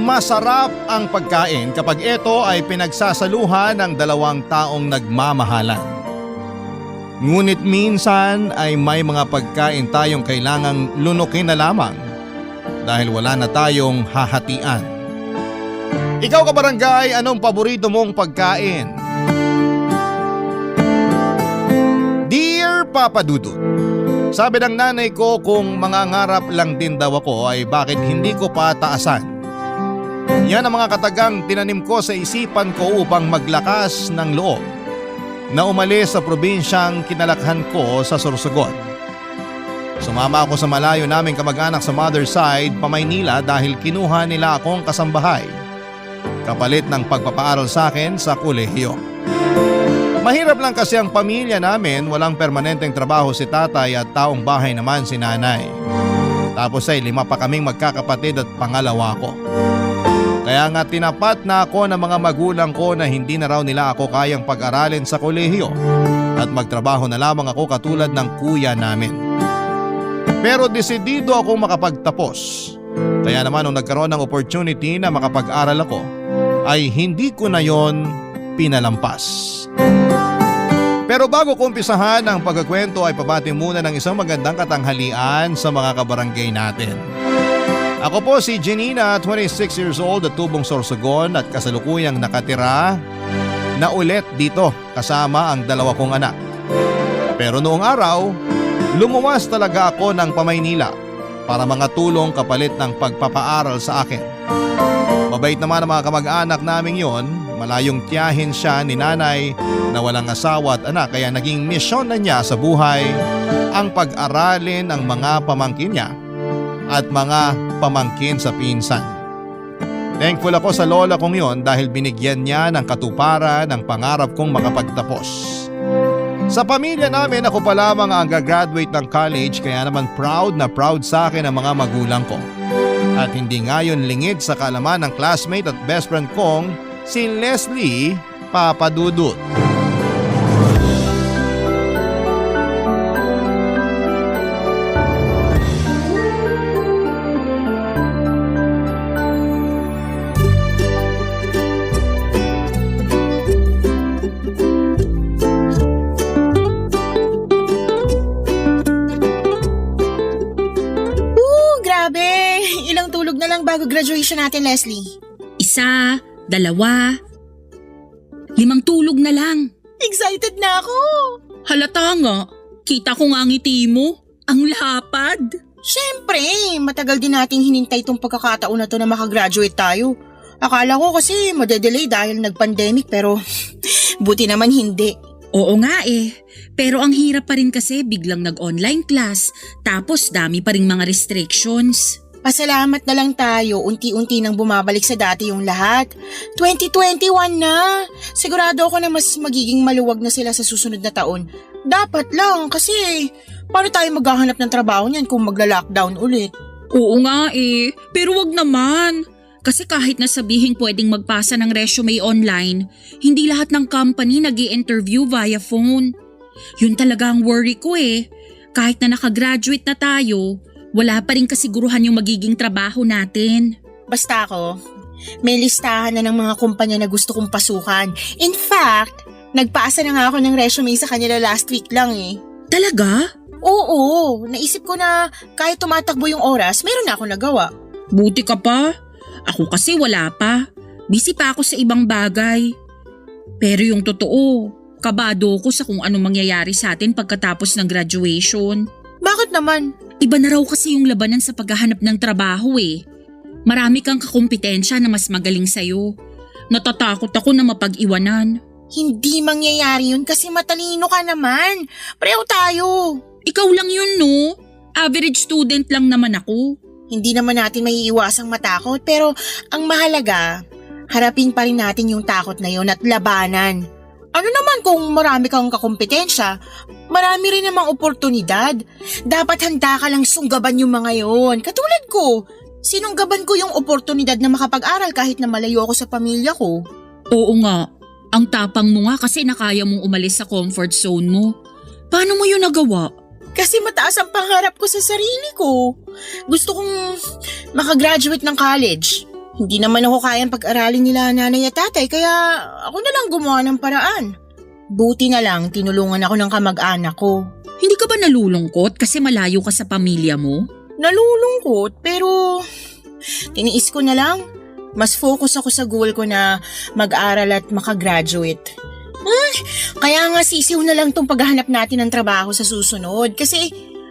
Masarap ang pagkain kapag ito ay pinagsasaluhan ng dalawang taong nagmamahalan. Ngunit minsan ay may mga pagkain tayong kailangang lunukin na lamang dahil wala na tayong hahatian. Ikaw kabarangay, anong paborito mong pagkain? Dear Papa Dudut, sabi ng nanay ko kung mangangarap lang din daw ako ay bakit hindi ko pa taasan. Yan ang mga katagang tinanim ko sa isipan ko upang maglakas ng loob na umalis sa probinsyang kinalakhan ko sa Sorsogon. Sumama ako sa malayo naming kamag-anak sa mother side pa Maynila dahil kinuha nila akong kasambahay kapalit ng pagpapaaral sa akin sa kolehiyo. Mahirap lang kasi ang pamilya namin, walang permanenteng trabaho si tatay at taong bahay naman si nanay. Tapos ay 5 pa kaming magkakapatid at pangalawa ko. Kaya nga tinapat na ako ng mga magulang ko na hindi na raw nila ako kayang pag-aralin sa kolehiyo at magtrabaho na lamang ako katulad ng kuya namin. Pero desidido akong makapagtapos. Kaya naman nung nagkaroon ng opportunity na makapag-aral ako, ay hindi ko na yon pinalampas. Pero bago ko umpisahan ang pagkukwento ay pabati muna ng isang magandang katanghalian sa mga kabarangay natin. Ako po si Janina, 26 years old at tubong Sorsogon at kasalukuyang nakatira na ulit dito kasama ang 2 kong anak. Pero noong araw, lumuwas talaga ako ng Pamaynila para mga tulong kapalit ng pagpapaaral sa akin. Mabait naman ang mga kamag-anak naming yon, malayong tiyahin siya ni nanay na walang asawa at anak kaya naging misyon na niya sa buhay ang pag-aralin ang mga pamangkin niya at mga pamangkin sa pinsan. Thankful ako sa lola kong yon dahil binigyan niya ng katuparan ang pangarap kong makapagtapos. Sa pamilya namin ako pa lamang ang gagraduate ng college kaya naman proud na proud sa akin ang mga magulang ko. At hindi ngayon lingid sa kaalaman ng classmate at best friend kong si Leslie Papa Dudut. Bago graduation natin, Leslie. 1, 2, 5 tulog na lang. Excited na ako. Halata nga, kita ko nga ngiti mo. Ang lapad. Siyempre, matagal din nating hinintay itong pagkakataon na to na makagraduate tayo. Akala ko kasi madedelay dahil nag-pandemic pero buti naman hindi. Oo nga pero ang hirap pa rin kasi biglang nag-online class tapos dami pa rin mga restrictions. Pasalamat na lang tayo, unti-unti nang bumabalik sa dati yung lahat. 2021 na! Sigurado ako na mas magiging maluwag na sila sa susunod na taon. Dapat lang kasi paano tayo maghahanap ng trabaho niyan kung magla-lockdown ulit? Oo nga pero wag naman. Kasi kahit nasabihin pwedeng magpasa ng resume online, hindi lahat ng company nag-i-interview via phone. Yun talaga ang worry ko Kahit na nakagraduate na tayo, wala pa rin kasiguruhan yung magiging trabaho natin. Basta ako, may listahan na ng mga kumpanya na gusto kong pasukan. In fact, nagpaasa na nga ako ng resume sa kanila last week lang Talaga? Oo, naisip ko na kahit tumatakbo yung oras, meron na ako nagawa. Buti ka pa. Ako kasi wala pa. Busy pa ako sa ibang bagay. Pero yung totoo, kabado ko sa kung ano mangyayari sa atin pagkatapos ng graduation. Bakit naman? Iba na raw kasi yung labanan sa paghahanap ng trabaho Marami kang kakumpetensya na mas magaling sa'yo. Natatakot ako na mapag-iwanan. Hindi mangyayari yun kasi matalino ka naman. Pareho tayo. Ikaw lang yun no? Average student lang naman ako. Hindi naman natin maiiwasang matakot pero ang mahalaga, harapin pa rin natin yung takot na yun at labanan. Ano naman kung marami kang kakumpetensya, marami rin namang oportunidad. Dapat handa ka lang sunggaban yung mga yon. Katulad ko, sinunggaban ko yung oportunidad na makapag-aral kahit na malayo ako sa pamilya ko. Oo nga, ang tapang mo nga kasi nakaya mong umalis sa comfort zone mo. Paano mo yun nagawa? Kasi mataas ang pangarap ko sa sarili ko. Gusto kong makagraduate ng college. Hindi naman ako kayang pag-aralin nila nanay at tatay kaya ako na lang gumawa ng paraan. Buti na lang tinulungan ako ng kamag-anak ko. Hindi ka ba nalulungkot kasi malayo ka sa pamilya mo? Nalulungkot pero tiniis ko na lang. Mas focus ako sa goal ko na mag-aral at makagraduate. Kaya nga sisiw na lang tong paghahanap natin ng trabaho sa susunod kasi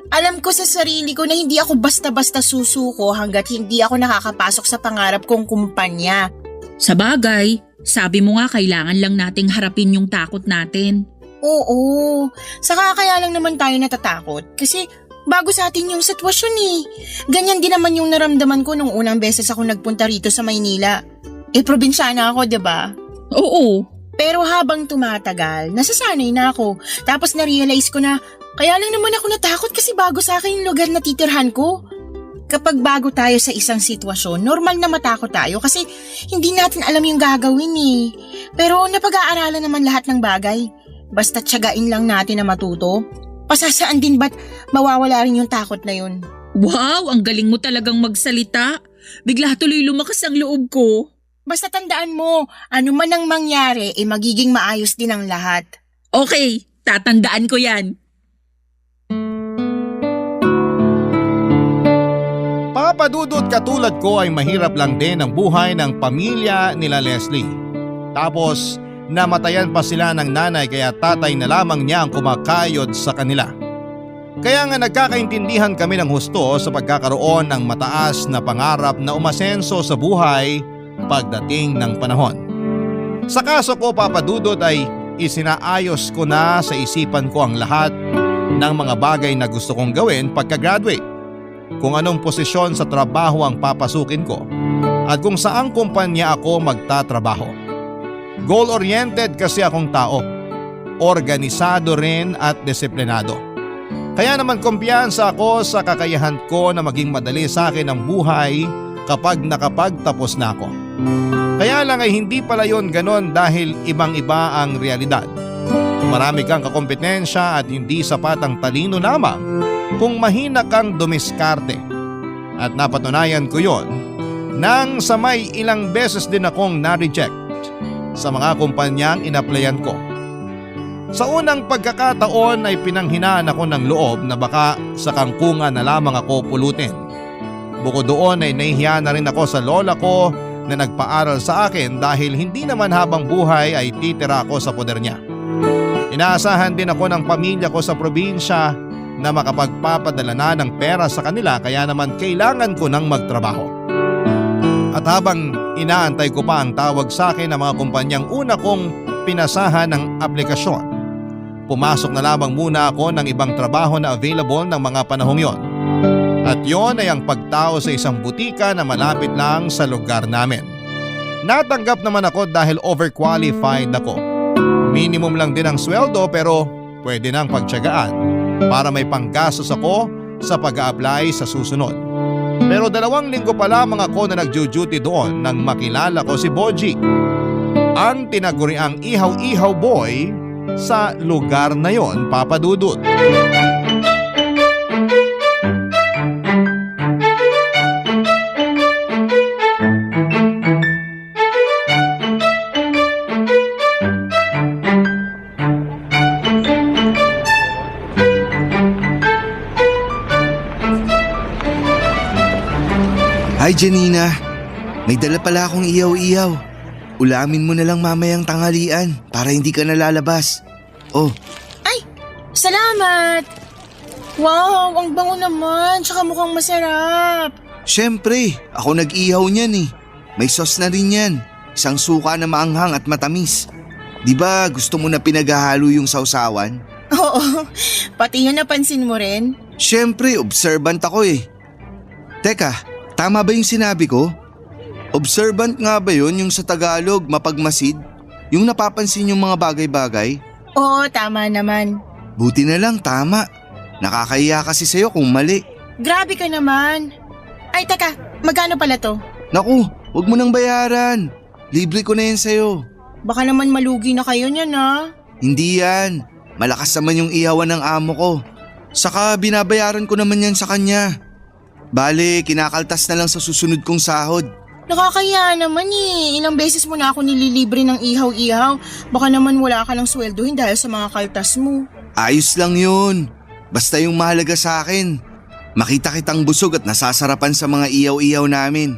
alam ko sa sarili ko na hindi ako basta-basta susuko hanggat hindi ako nakakapasok sa pangarap kong kumpanya. Sa bagay, sabi mo nga kailangan lang nating harapin yung takot natin. Oo, saka kaya lang naman tayo natatakot kasi bago sa atin yung sitwasyon eh. Ganyan din naman yung naramdaman ko nung unang beses ako nagpunta rito sa Maynila. Probinsyana ako, 'di ba? Oo. Pero habang tumatagal, nasasanay na ako. Tapos na-realize ko na kaya lang naman ako natakot kasi bago sa akin yung lugar na titirhan ko. Kapag bago tayo sa isang sitwasyon, normal na matakot tayo kasi hindi natin alam yung gagawin eh. Pero napag-aaralan naman lahat ng bagay. Basta tiyagain lang natin na matuto. Pasasaan din ba't mawawala rin yung takot na yun? Wow, ang galing mo talagang magsalita. Bigla tuloy lumakas ang loob ko. Basta tandaan mo, ano man ang mangyari, magiging maayos din ang lahat. Okay, tatandaan ko yan. Papadudot katulad ko ay mahirap lang din ang buhay ng pamilya nila Leslie. Tapos namatayan pa sila ng nanay kaya tatay na lamang niya ang kumakayod sa kanila. Kaya nga nagkakaintindihan kami ng husto sa pagkakaroon ng mataas na pangarap na umasenso sa buhay pagdating ng panahon. Sa kaso ko papadudot ay isinaayos ko na sa isipan ko ang lahat ng mga bagay na gusto kong gawin pagka-graduate. Kung anong posisyon sa trabaho ang papasukin ko at kung saang kumpanya ako magtatrabaho. Goal-oriented kasi akong tao, organisado rin at disiplinado. Kaya naman kumpiyansa ako sa kakayahan ko na maging madali sa akin ang buhay kapag nakapagtapos na ako. Kaya lang ay hindi pala yon ganon dahil ibang-iba ang realidad. Marami kang kakompetensya at hindi sapat ang talino lamang kung mahina kang dumiskarte. At napatunayan ko yon nang sa may ilang beses din akong na-reject sa mga kumpanyang inaplayan ko. Sa unang pagkakataon ay pinanghinaan ako ng loob na baka sa kangkungan na lamang ako pulutin. Bukod doon ay nahihiya na rin ako sa lola ko na nagpaaral sa akin dahil hindi naman habang buhay ay titira ako sa poder niya. Inaasahan din ako ng pamilya ko sa probinsya na makapagpapadala na ng pera sa kanila kaya naman kailangan ko nang magtrabaho. At habang inaantay ko pa ang tawag sa akin ng mga kumpanyang una kong pinasahan ng aplikasyon, pumasok na lamang muna ako ng ibang trabaho na available ng mga panahong yon. At yon ay ang pagtao sa isang butika na malapit lang sa lugar namin. Natanggap naman ako dahil overqualified ako. Minimum lang din ang sweldo pero pwede nang pagtiyagaan para may panggastos ako sa pag-a-apply sa susunod. Pero 2 linggo pa lamang ako na nag-duty doon nang makilala ko si Boji, ang tinaguriang ihaw-ihaw boy sa lugar na yon, papadudot. Hi Janina, may dala pala akong ihaw-ihaw. Ulamin mo na lang mamayang tanghalian para hindi ka nalalabas. Oh, Ay, salamat! Wow, ang bango naman, tsaka mukhang masarap. syempre, ako nag-ihaw niyan eh. May sauce na rin yan. Isang suka na maanghang at matamis. Di ba gusto mo na pinaghahalo yung sausawan? Oo, pati yun napansin mo rin. Syempre, observant ako eh. Teka, tama ba yung sinabi ko? Observant nga ba yun yung sa Tagalog mapagmasid? Yung napapansin yung mga bagay-bagay? Oo, tama naman. Buti na lang tama. Nakakahiya kasi sa'yo kung mali. Grabe ka naman. Ay, teka, magkano pala to? Naku, huwag mo nang bayaran. Libre ko na yan sa'yo. Baka naman malugi na kayo niyan ha. Hindi yan. Malakas naman yung ihawan ng amo ko. Saka binabayaran ko naman yan sa kanya. Bale, kinakaltas na lang sa susunod kong sahod. Nakakaya naman eh. Ilang beses mo na ako nililibre ng ihaw-ihaw. Baka naman wala ka ng sweldohin dahil sa mga kaltas mo. Ayos lang yun. Basta yung mahalaga sa akin. Makita kitang busog at nasasarapan sa mga iyaw-iyaw namin.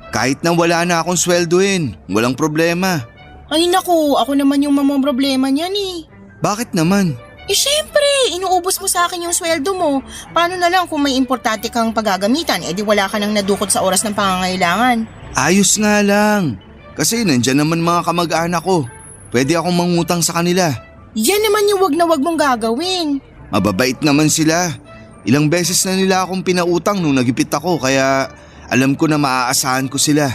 Kahit na wala na akong sweldohin, walang problema. Ay naku, ako naman yung problema niyan eh. Bakit naman? Eh syempre, inuubos mo sa akin yung sweldo mo. Paano na lang kung may importante kang paggagamitan, di wala ka nang nadukot sa oras ng pangangailangan. Ayos nga lang. Kasi nandyan naman mga kamag-anak ko. Pwede akong mangutang sa kanila. Yan naman yung wag na wag mong gagawin. Mababait naman sila. Ilang beses na nila akong pinautang nung nagipit ako kaya alam ko na maaasahan ko sila.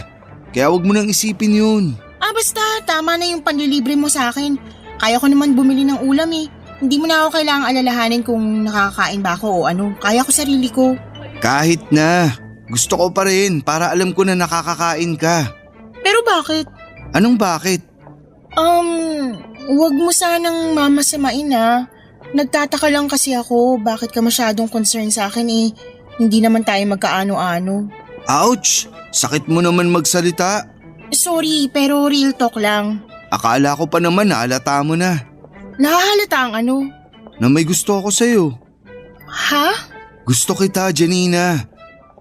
Kaya wag mo nang isipin yun. Basta, tama na yung panlilibre mo sa akin. Kaya ko naman bumili ng ulam eh. Hindi mo na ako kailangang alalahanin kung nakakakain ba ako o ano. Kaya ko sarili ko. Kahit na. Gusto ko pa rin para alam ko na nakakakain ka. Pero bakit? Anong bakit? Wag mo sanang mamasamain ha. Nagtataka lang kasi ako bakit ka masyadong concerned sa akin eh. Hindi naman tayo magkaano-ano. Ouch! Sakit mo naman magsalita. Sorry, pero real talk lang. Akala ko pa naman nahalata mo na. Nahahalata ang ano? Na may gusto ako sa'yo. Ha? Gusto kita, Janina.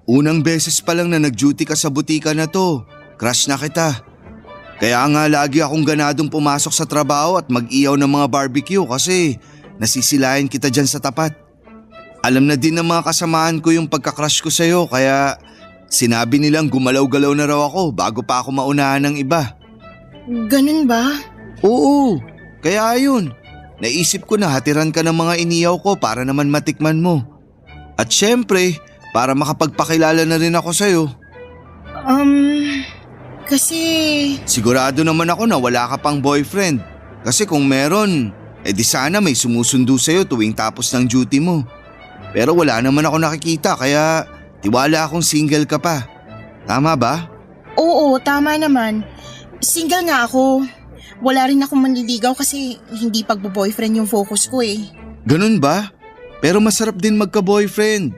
Unang beses pa lang na nag-duty ka sa butika na to. Crush na kita. Kaya nga lagi akong ganadong pumasok sa trabaho at mag-iyaw ng mga barbecue kasi nasisilayan kita dyan sa tapat. Alam na din ng mga kasamahan ko yung pagka-crush ko sa'yo kaya sinabi nilang gumalaw-galaw na raw ako bago pa ako maunahan ng iba. Ganun ba? Oo, kaya ayun. Naisip ko na hatiran ka ng mga iniyaw ko para naman matikman mo. At syempre, para makapagpakilala na rin ako sa'yo. Kasi... Sigurado naman ako na wala ka pang boyfriend. Kasi kung meron, di sana may sumusundo sa'yo tuwing tapos ng duty mo. Pero wala naman ako nakikita kaya tiwala akong single ka pa. Tama ba? Oo, tama naman. Single nga ako. Wala rin akong manliligaw kasi hindi pagbo-boyfriend yung focus ko eh. Ganun ba? Pero masarap din magka-boyfriend.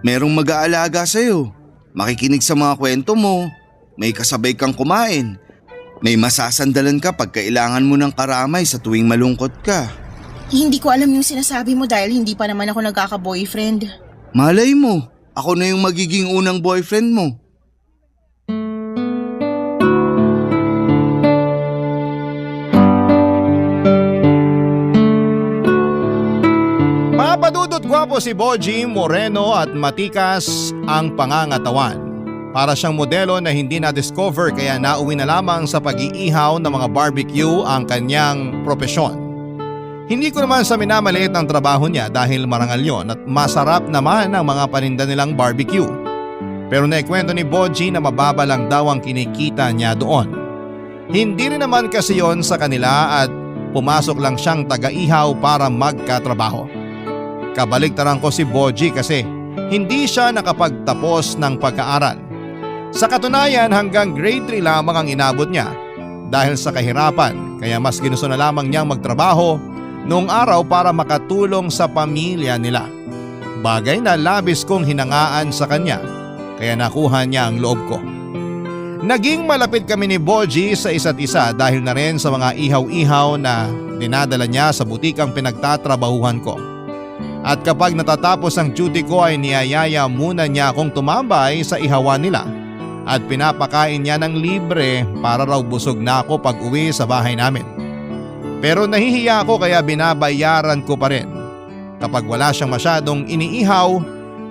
Merong mag-aalaga sa'yo. Makikinig sa mga kwento mo. May kasabay kang kumain. May masasandalan ka pag kailangan mo ng karamay sa tuwing malungkot ka. Hindi ko alam yung sinasabi mo dahil hindi pa naman ako nagkaka-boyfriend. Malay mo, ako na yung magiging unang boyfriend mo. Papadudot gwapo si Boji, moreno at matikas ang pangangatawan. Para siyang modelo na hindi na-discover kaya nauwi na lamang sa pag-iihaw ng mga barbecue ang kanyang propesyon. Hindi ko naman sa minamaliit ang trabaho niya dahil marangal yon at masarap naman ang mga paninda nilang barbecue. Pero naikwento ni Boji na mababa lang daw ang kinikita niya doon. Hindi rin naman kasi yon sa kanila at pumasok lang siyang taga-ihaw para magkatrabaho. Kabaliktaran ko si Boji kasi hindi siya nakapagtapos ng pag-aaral. Sa katunayan hanggang grade 3 lamang ang inabot niya dahil sa kahirapan kaya mas ginusto na lamang niyang magtrabaho noong araw para makatulong sa pamilya nila. Bagay na labis kong hinangaan sa kanya kaya nakuha niya ang loob ko. Naging malapit kami ni Boji sa isa't isa dahil na rin sa mga ihaw-ihaw na dinadala niya sa butikang pinagtatrabahuhan ko. At kapag natatapos ang duty ko ay niyayaya muna niya akong tumambay sa ihawan nila at pinapakain niya ng libre para raw busog na ako pag uwi sa bahay namin. Pero nahihiya ako kaya binabayaran ko pa rin. Kapag wala siyang masyadong iniihaw,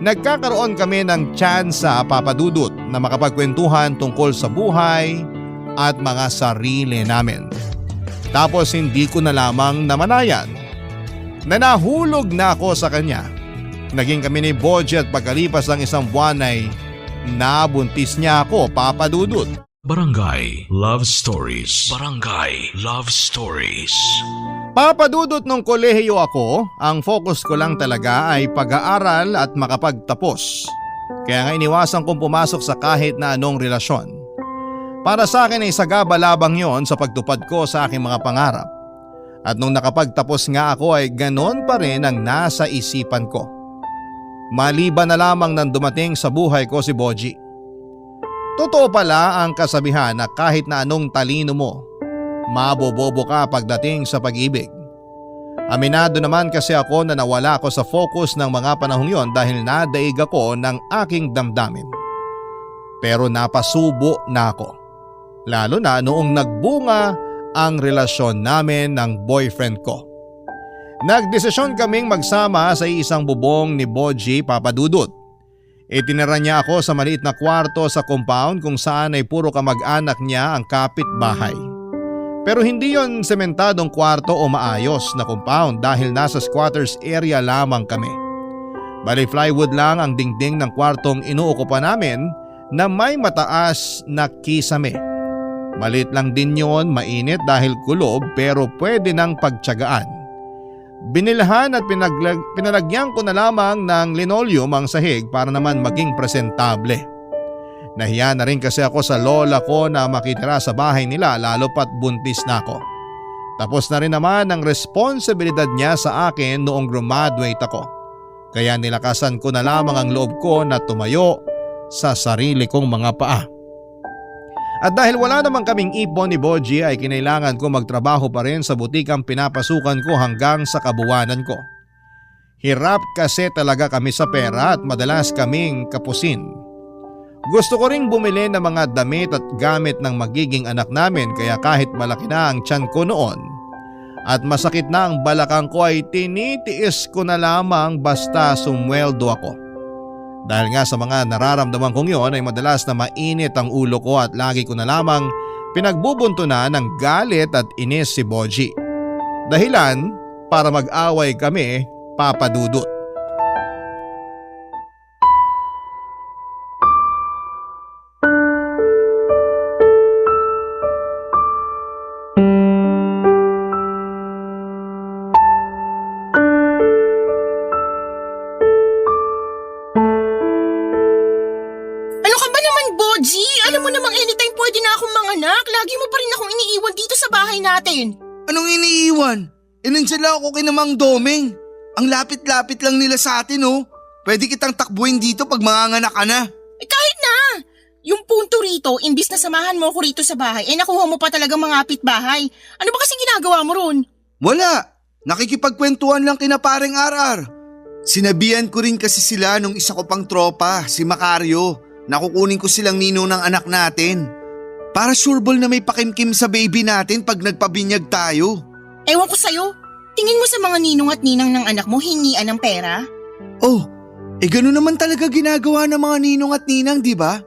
nagkakaroon kami ng tsansa papadudot na makapagkwentuhan tungkol sa buhay at mga sarili namin. Tapos hindi ko na lamang namanayan na nahulog na ako sa kanya. Naging kami ni Boji at pagkalipas ng isang buwan ay nabuntis niya ako papadudot. Barangay Love Stories. Barangay Love Stories. Papadudot nung kolehiyo ako, ang focus ko lang talaga ay pag-aaral at makapagtapos. Kaya nga iniwasan kong pumasok sa kahit na anong relasyon. Para sa akin ay sagaba-labang yon sa pagtupad ko sa aking mga pangarap. At nung nakapagtapos nga ako ay ganon pa rin ang nasa isipan ko. Maliban na lamang nang dumating sa buhay ko si Boji. Totoo pala ang kasabihan na kahit na anong talino mo, mabobobo ka pagdating sa pag-ibig. Aminado naman kasi ako na nawala ako sa focus ng mga panahong yon dahil nadaig ako ng aking damdamin. Pero napasubo na ako. Lalo na noong nagbunga ang relasyon namin ng boyfriend ko. Nagdesisyon kaming magsama sa isang bubong ni Boji Papadudut. Itinira niya ako sa maliit na kwarto sa compound kung saan ay puro kamag-anak niya ang kapitbahay. Pero hindi yon sementadong kwarto o maayos na compound dahil nasa squatters area lamang kami. Bali plywood lang ang dingding ng kwartong inuukupan namin na may mataas na kisame. Malit lang din yon, mainit dahil kulob pero pwede nang pagtiyagaan. Binilhan at pinalagyan ko na lamang ng linoleum ang sahig para naman maging presentable. Nahiya na rin kasi ako sa lola ko na makitira sa bahay nila lalo pat buntis na ako. Tapos na rin naman ang responsibilidad niya sa akin noong graduate ako. Kaya nilakasan ko na lamang ang loob ko na tumayo sa sarili kong mga paa. At dahil wala namang kaming ipon ni Boji ay kinailangan ko magtrabaho pa rin sa butikang pinapasukan ko hanggang sa kabuwanan ko. Hirap kasi talaga kami sa pera at madalas kaming kapusin. Gusto ko ring bumili ng mga damit at gamit ng magiging anak namin kaya kahit malaki na ang tiyan ko noon at masakit na ang balakang ko ay tinitiis ko na lamang basta sumweldo ako. Dahil nga sa mga nararamdaman kong yon ay madalas na mainit ang ulo ko at lagi ko na lamang pinagbubuntunan ng galit at inis si Boji. Dahilan para mag-away kami, Papa Dudut. Natin. Anong iniiwan? Nandiyan lang ako kina Mang Domeng. Ang lapit-lapit lang nila sa atin oh. Pwede kitang takbuhin dito pag manganganak ka na. Kahit na! Yung punto rito, imbis na samahan mo ako rito sa bahay, nakuha mo pa talagang mangapit bahay. Ano ba kasi ginagawa mo ron? Wala. Nakikipagkwentuhan lang kina Pareng RR. Sinabihan ko rin kasi sila nung isa ko pang tropa, si Macario. Nakukunin ko silang ninong ng anak natin. Para sureball na may pakimkim sa baby natin pag nagpabinyag tayo. Ewan ko sa'yo. Tingin mo sa mga ninong at ninang ng anak mo hingian ng pera? Oh, gano'n naman talaga ginagawa ng mga ninong at ninang, di ba?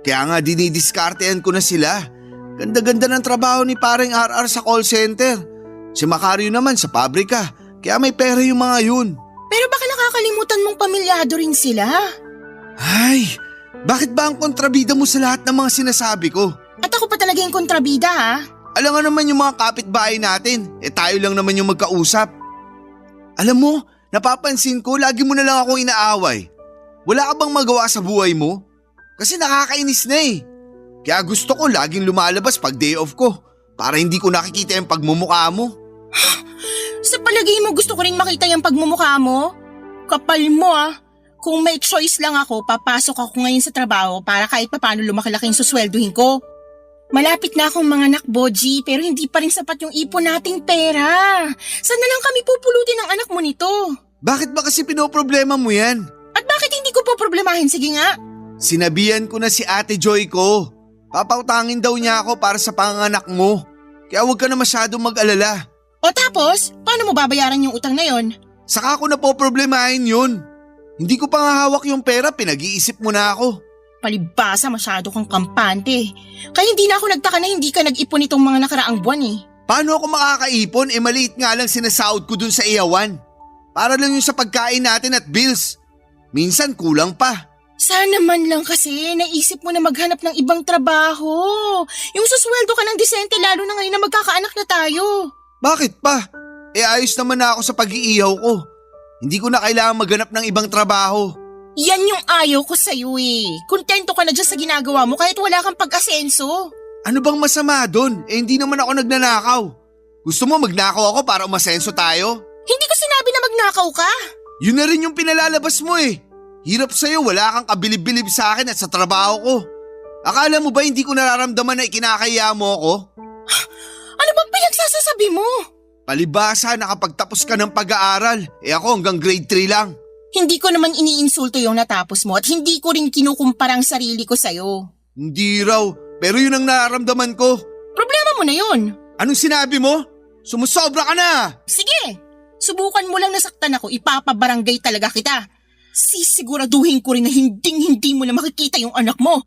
Kaya nga dinidiskartehan ko na sila. Ganda-ganda ng trabaho ni Pareng RR sa call center. Si Macario naman sa pabrika, kaya may pera yung mga yun. Pero baka nakakalimutan mong pamilyado rin sila. Ay, bakit ba ang kontrabida mo sa lahat ng mga sinasabi ko? At ako pa talaga yung kontrabida ha? Alam nga naman yung mga kapitbahay natin, tayo lang naman yung magkausap. Alam mo, napapansin ko lagi mo na lang akong inaaway. Wala ka bang magawa sa buhay mo? Kasi nakakainis na eh. Kaya gusto ko laging lumalabas pag day off ko para hindi ko nakikita yung pagmumukha mo. Sa palagay mo gusto ko rin makita yung pagmumukha mo? Kapal mo ah. Kung may choice lang ako, papasok ako ngayon sa trabaho para kahit papaano lumaki-laki yung suswelduhin ko. Malapit na akong manganak, Boji, pero hindi pa rin sapat yung ipon nating pera. Saan na lang kami pupulutin ng anak mo nito? Bakit ba kasi pinoproblema mo yan? At bakit hindi ko po problemahin? Sige nga. Sinabihan ko na si Ate Joy ko. Papautangin daw niya ako para sa panganak mo. Kaya huwag ka na masyadong mag-alala. O tapos, paano mo babayaran yung utang na yon? Saka ko na po problemahin yun. Hindi ko pa nga hawak yung pera, pinag-iisip mo na ako. Palibasa, masyado kang kampante. Kaya hindi na ako nagtaka na hindi ka nag-ipon itong mga nakaraang buwan eh. Paano ako makakaipon? Maliit nga lang sinasahod ko dun sa iyawan. Para lang yung sa pagkain natin at bills. Minsan kulang pa. Sana man lang kasi naisip mo na maghanap ng ibang trabaho. Yung susweldo ka ng disente lalo na ngayon na magkakaanak na tayo. Bakit pa? Ayos naman na ako sa pag-iihaw ko. Hindi ko na kailangan maghanap ng ibang trabaho. Yan yung ayaw ko sa'yo eh. Kontento ka na dyan sa ginagawa mo kahit wala kang pag-asenso. Ano bang masama doon? Hindi naman ako nagnanakaw. Gusto mo magnakaw ako para umasenso tayo? Hindi ko sinabi na magnakaw ka. Yun na rin yung pinalalabas mo eh. Hirap sa'yo, wala kang kabilib-bilib sa akin at sa trabaho ko. Akala mo ba hindi ko nararamdaman na ikinakaya mo ako? Ano bang pinagsasasabi mo? Palibasa nakapagtapos ka ng pag-aaral. Ako hanggang grade 3 lang. Hindi ko naman iniinsulto yung natapos mo at hindi ko rin kinukumpara ang sarili ko sa'yo. Hindi raw, pero yun ang nararamdaman ko. Problema mo na yun. Anong sinabi mo? Sumusobra ka na! Sige, subukan mo lang nasaktan ako, ipapabarangay talaga kita. Sisiguraduhin ko rin na hindi mo na makikita yung anak mo.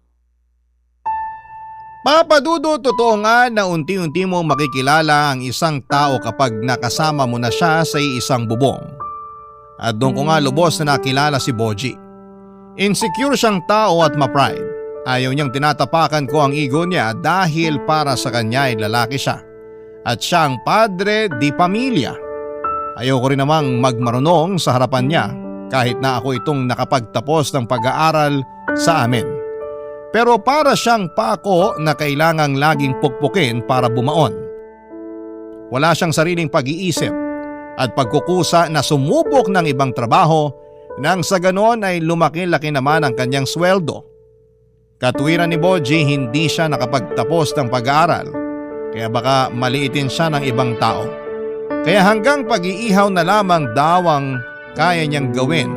Papa Dudut, totoo nga na unti-unti mong makikilala ang isang tao kapag nakasama mo na siya sa isang bubong. At doon ko nga lubos na nakilala si Boji. Insecure siyang tao at ma-pride. Ayaw niyang tinatapakan ko ang ego niya dahil para sa kanya ay lalaki siya. At siya ang padre di pamilya. Ayaw ko rin namang magmarunong sa harapan niya kahit na ako itong nakapagtapos ng pag-aaral sa amin. Pero para siyang pako na kailangang laging pukpukin para bumaon. Wala siyang sariling pag-iisip at pagkukusa na sumubok ng ibang trabaho nang sa ganon ay lumaki-laki naman ang kanyang sweldo. Katwiran ni Boji, hindi siya nakapagtapos ng pag-aaral kaya baka maliitin siya ng ibang tao. Kaya hanggang pag-iihaw na lamang daw ang kaya niyang gawin.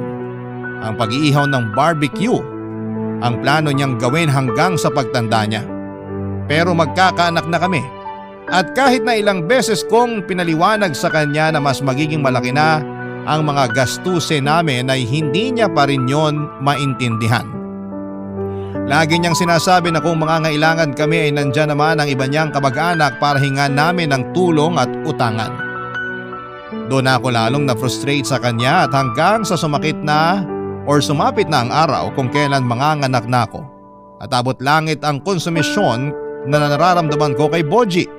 Ang pag-iihaw ng barbecue ang plano niyang gawin hanggang sa pagtanda niya. Pero magkakaanak na kami at kahit na ilang beses kong pinaliwanag sa kanya na mas magiging malaki na ang mga gastusin namin ay hindi niya pa rin yon maintindihan. Lagi niyang sinasabi na kung mangangailangan kami ay nandyan naman ang iba niyang kamag-anak para hingan namin ng tulong at utangan. Doon ako lalong na-frustrate sa kanya at hanggang sa sumapit na ang araw kung kailan manganganak na ako. At abot langit ang konsumisyon na nararamdaman ko kay Boji.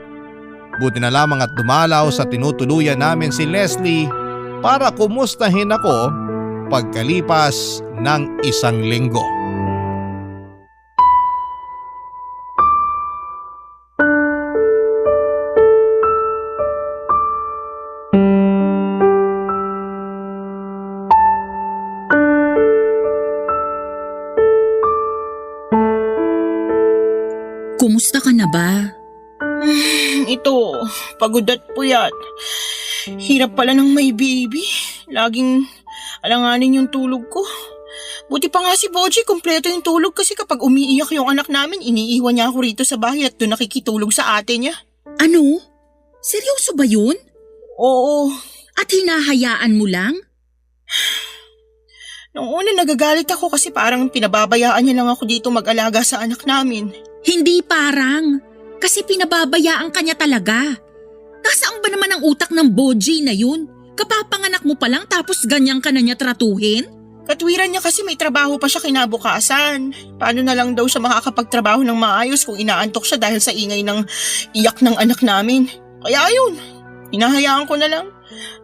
Buti na lamang at dumalaw sa tinutuluyan namin si Leslie para kumustahin ako pagkalipas ng 1 linggo. Kumusta ka na ba? Ito, pagod at puyat. Hirap pala ng may baby. Laging alanganin yung tulog ko. Buti pa nga si Boji, kumpleto yung tulog kasi kapag umiiyak yung anak namin, iniiwan niya ako rito sa bahay at doon nakikitulog sa ate niya. Ano? Seryoso ba yun? Oo. At hinahayaan mo lang? Noong una nagagalit ako kasi parang pinababayaan niya lang ako dito mag-alaga sa anak namin. Hindi parang. Kasi pinababayaan ka niya talaga. Nasaan ba naman ang utak ng Boji na yun? Kapapanganak mo pa lang tapos ganyan ka na niya tratuhin? Katwiran niya kasi may trabaho pa siya kinabukasan. Paano na lang daw siya makakapagtrabaho ng maayos kung inaantok siya dahil sa ingay ng iyak ng anak namin. Kaya ayun, hinahayaan ko na lang.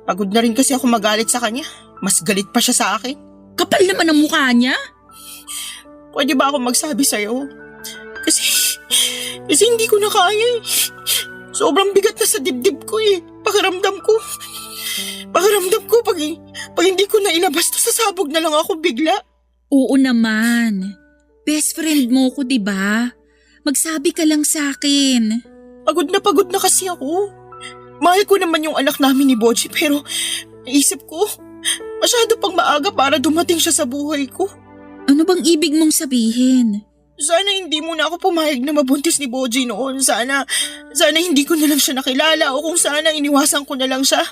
Pagod na rin kasi ako magalit sa kanya. Mas galit pa siya sa akin. Kapal naman ang mukha niya. Pwede ba ako magsabi sa'yo? Kasi hindi ko na kaya eh. Sobrang bigat na sa dibdib ko eh. Pakiramdam ko pag hindi ko na ilabas to, sasabog na lang ako bigla. Oo naman. Best friend mo ko, diba? Magsabi ka lang sa akin. Pagod na kasi ako. Mahal ko naman yung anak namin ni Boji pero naisip ko, masyado pang maaga para dumating siya sa buhay ko. Ano bang ibig mong sabihin? Sana hindi mo na ako pumayag na mabuntis ni Boji noon. Sana hindi ko na lang siya nakilala o kung sana iniwasan ko na lang siya.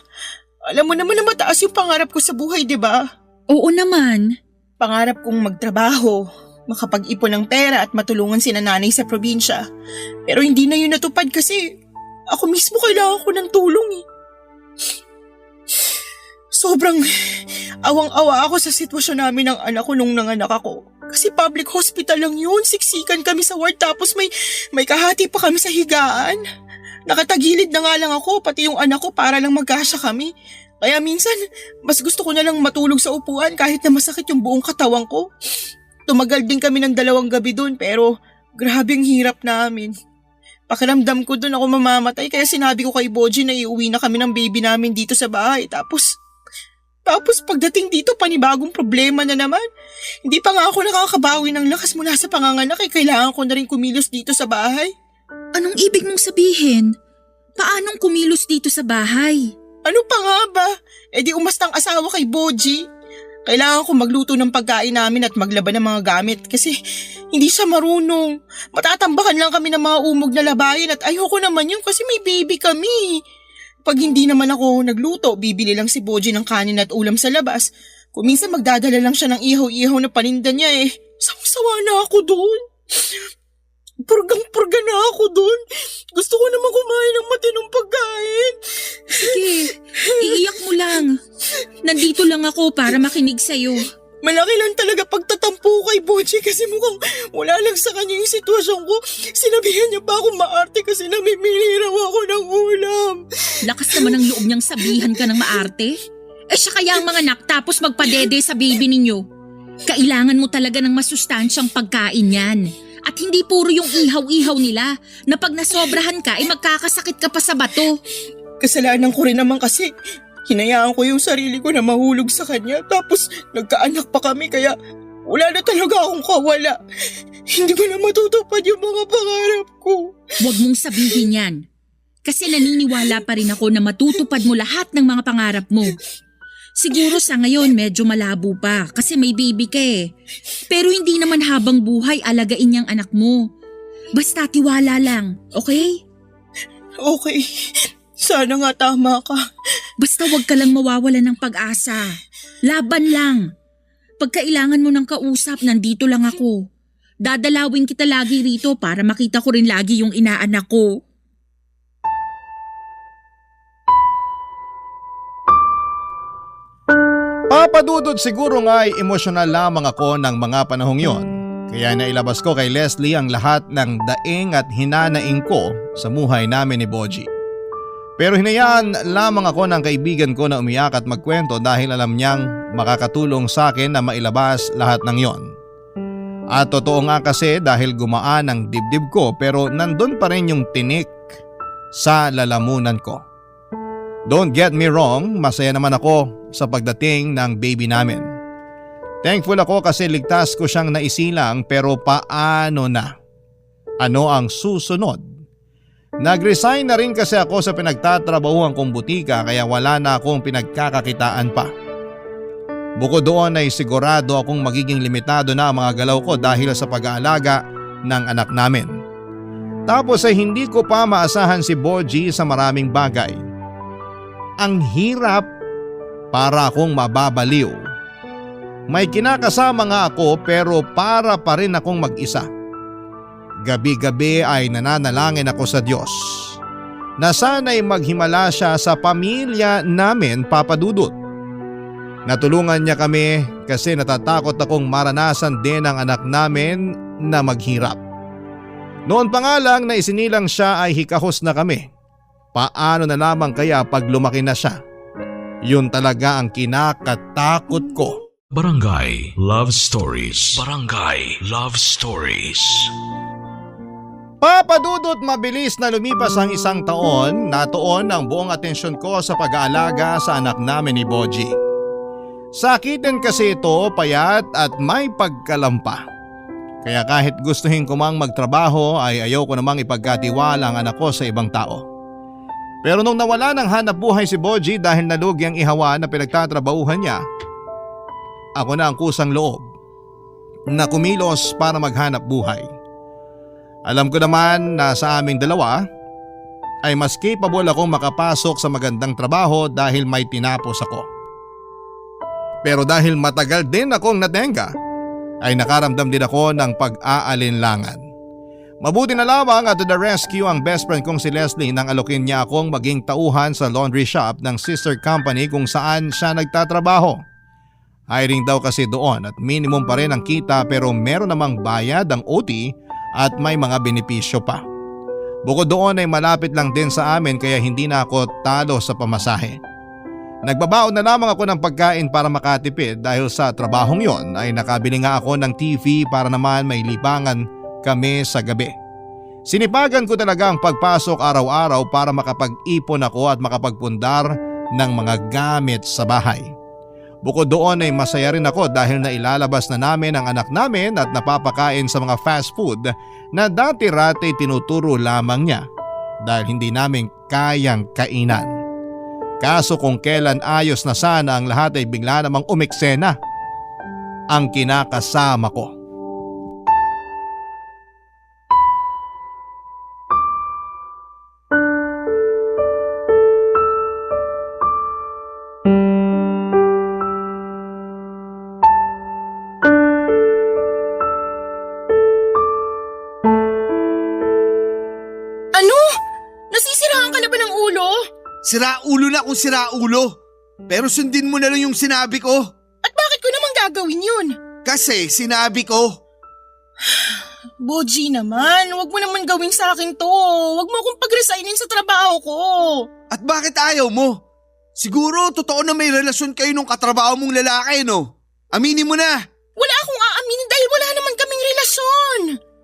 Alam mo naman na mataas yung pangarap ko sa buhay, di ba? Oo naman. Pangarap kong magtrabaho, makapag-ipon ng pera at matulungan si nanay sa probinsya. Pero hindi na yun natupad kasi ako mismo kailangan ko ng tulong eh. Sobrang awang-awa ako sa sitwasyon namin ng anak ko nung nanganak ako. Kasi public hospital lang yun, siksikan kami sa ward tapos may kahati pa kami sa higaan. Nakatagilid na nga lang ako, pati yung anak ko para lang magkasya kami. Kaya minsan, mas gusto ko na lang matulog sa upuan kahit na masakit yung buong katawan ko. Tumagal din kami ng 2 gabi dun pero grabe ang hirap namin. Pakiramdam ko dun ako mamamatay kaya sinabi ko kay Boji na iuwi na kami ng baby namin dito sa bahay. Tapos Tapos pagdating dito, panibagong problema na naman. Hindi pa nga ako nakakabawi ng lakas mula sa panganganak kailangan ko na rin kumilos dito sa bahay. Anong ibig mong sabihin? Paanong kumilos dito sa bahay? Ano pa nga ba? Di umastang asawa kay Boji. Kailangan ko magluto ng pagkain namin at maglaban ng mga gamit kasi hindi siya marunong. Matatambakan lang kami ng mga umog na labayin at ayoko naman yun kasi may baby kami. Pag hindi naman ako nagluto, bibili lang si Boji ng kanin at ulam sa labas. Kung minsan magdadala lang siya ng ihaw-ihaw na paninda niya Sawa-sawa na ako doon. Purgang-purga na ako doon. Gusto ko naman kumain ng matinong pagkain. Sige, iiyak mo lang. Nandito lang ako para makinig sa'yo. Malaki lang talaga pagtatampo kay Boji kasi mukhang wala lang sa kanya yung sitwasyon ko. Sinabihan niya pa akong maarte kasi namimili raw ako ng ulam. Lakas naman ang loob niyang sabihan ka ng maarte. Siya kaya ang mga anak tapos magpadede sa baby ninyo. Kailangan mo talaga ng masustansyang pagkain yan. At hindi puro yung ihaw-ihaw nila na pag nasobrahan ka magkakasakit ka pa sa bato. Kasalanan ko rin naman kasi hinayaan ko yung sarili ko na mahulog sa kanya tapos nagkaanak pa kami kaya wala na talaga akong kawala. Hindi ko na matutupad yung mga pangarap ko. Huwag mong sabihin yan. Kasi naniniwala pa rin ako na matutupad mo lahat ng mga pangarap mo. Siguro sa ngayon medyo malabo pa kasi may baby ka Pero hindi naman habang buhay alagain niyang anak mo. Basta tiwala lang, okay? Okay. Sana nga tama ka. Basta wag ka lang mawawala ng pag-asa. Laban lang. Pag kailangan mo ng kausap, nandito lang ako. Dadalawin kita lagi rito para makita ko rin lagi yung inaanak ko. Papadudod siguro nga ay emosyonal lamang ako ng mga panahong yon. Kaya nailabas ko kay Leslie ang lahat ng daing at hinanaing ko sa buhay namin ni Boji. Pero hinayaan lamang ako ng kaibigan ko na umiyak at magkwento dahil alam niyang makakatulong sa akin na mailabas lahat ng yon. At totoo nga kasi dahil gumaan ang dibdib ko pero nandun pa rin yung tinik sa lalamunan ko. Don't get me wrong, masaya naman ako sa pagdating ng baby namin. Thankful ako kasi ligtas ko siyang naisilang pero paano na? Ano ang susunod? Nag-resign na rin kasi ako sa pinagtatrabahuhan kong butika kaya wala na akong pinagkakakitaan pa. Bukod doon ay sigurado akong magiging limitado na ang mga galaw ko dahil sa pag-aalaga ng anak namin. Tapos ay hindi ko pa maasahan si Boji sa maraming bagay. Ang hirap para akong mababaliw. May kinakasama nga ako pero para pa rin akong mag-isa. Gabi-gabi ay nananalangin ako sa Diyos na sana'y maghimala siya sa pamilya namin, Papa Dudut. Natulungan niya kami kasi natatakot akong maranasan din ang anak namin na maghirap. Noon pa nga lang na isinilang siya ay hikahos na kami. Paano na lamang kaya pag lumaki na siya? Yun talaga ang kinakatakot ko. Barangay Love Stories. Barangay Love Stories. Papadudot mabilis na lumipas ang isang taon, natuon ang buong atensyon ko sa pag-aalaga sa anak namin ni Boji. Sakitin kasi ito, payat at may pagkalampa. Kaya kahit gustuhin ko mang magtrabaho ay ayaw ko namang ipagkatiwala ang anak ko sa ibang tao. Pero nung nawala ng hanap buhay si Boji dahil nalugi ang ihawa na pinagtatrabahuhan niya, ako na ang kusang loob na kumilos para maghanap buhay. Alam ko naman na sa aming dalawa ay mas capable akong makapasok sa magandang trabaho dahil may tinapos ako. Pero dahil matagal din akong natenga, ay nakaramdam din ako ng pag-aalinlangan. Mabuti na lamang at to the rescue ang best friend kong si Leslie nang alokin niya akong maging tauhan sa laundry shop ng sister company kung saan siya nagtatrabaho. Hiring daw kasi doon at minimum pa rin ang kita pero meron namang bayad ang OT at may mga benepisyo pa. Bukod doon ay malapit lang din sa amin kaya hindi na ako talo sa pamasahe. Nagbabaon na lamang ako ng pagkain para makatipid dahil sa trabahong yon ay nakabili nga ako ng TV para naman may libangan kami sa gabi. Sinipagan ko talaga ang pagpasok araw-araw para makapag-ipon ako at makapagpundar ng mga gamit sa bahay. Bukod doon ay masaya rin ako dahil nailalabas na namin ang anak namin at napapakain sa mga fast food na dati-rati tinuturo lamang niya dahil hindi namin kayang kainan. Kaso kung kailan ayos na sana ang lahat ay bigla namang umeksena ang kinakasama ko. Ano? Nasisiraan ka na ba ng ulo? Siraulo na kung siraulo. Pero sundin mo na lang yung sinabi ko. At bakit ko naman gagawin yun? Kasi sinabi ko. Boji naman, wag mo naman gawin sa akin to. Wag mo akong pag-resignin sa trabaho ko. At bakit ayaw mo? Siguro totoo na may relasyon kayo nung katrabaho mong lalaki, no? Aminin mo na. Wala akong aaminin dahil wala naman kaming relasyon.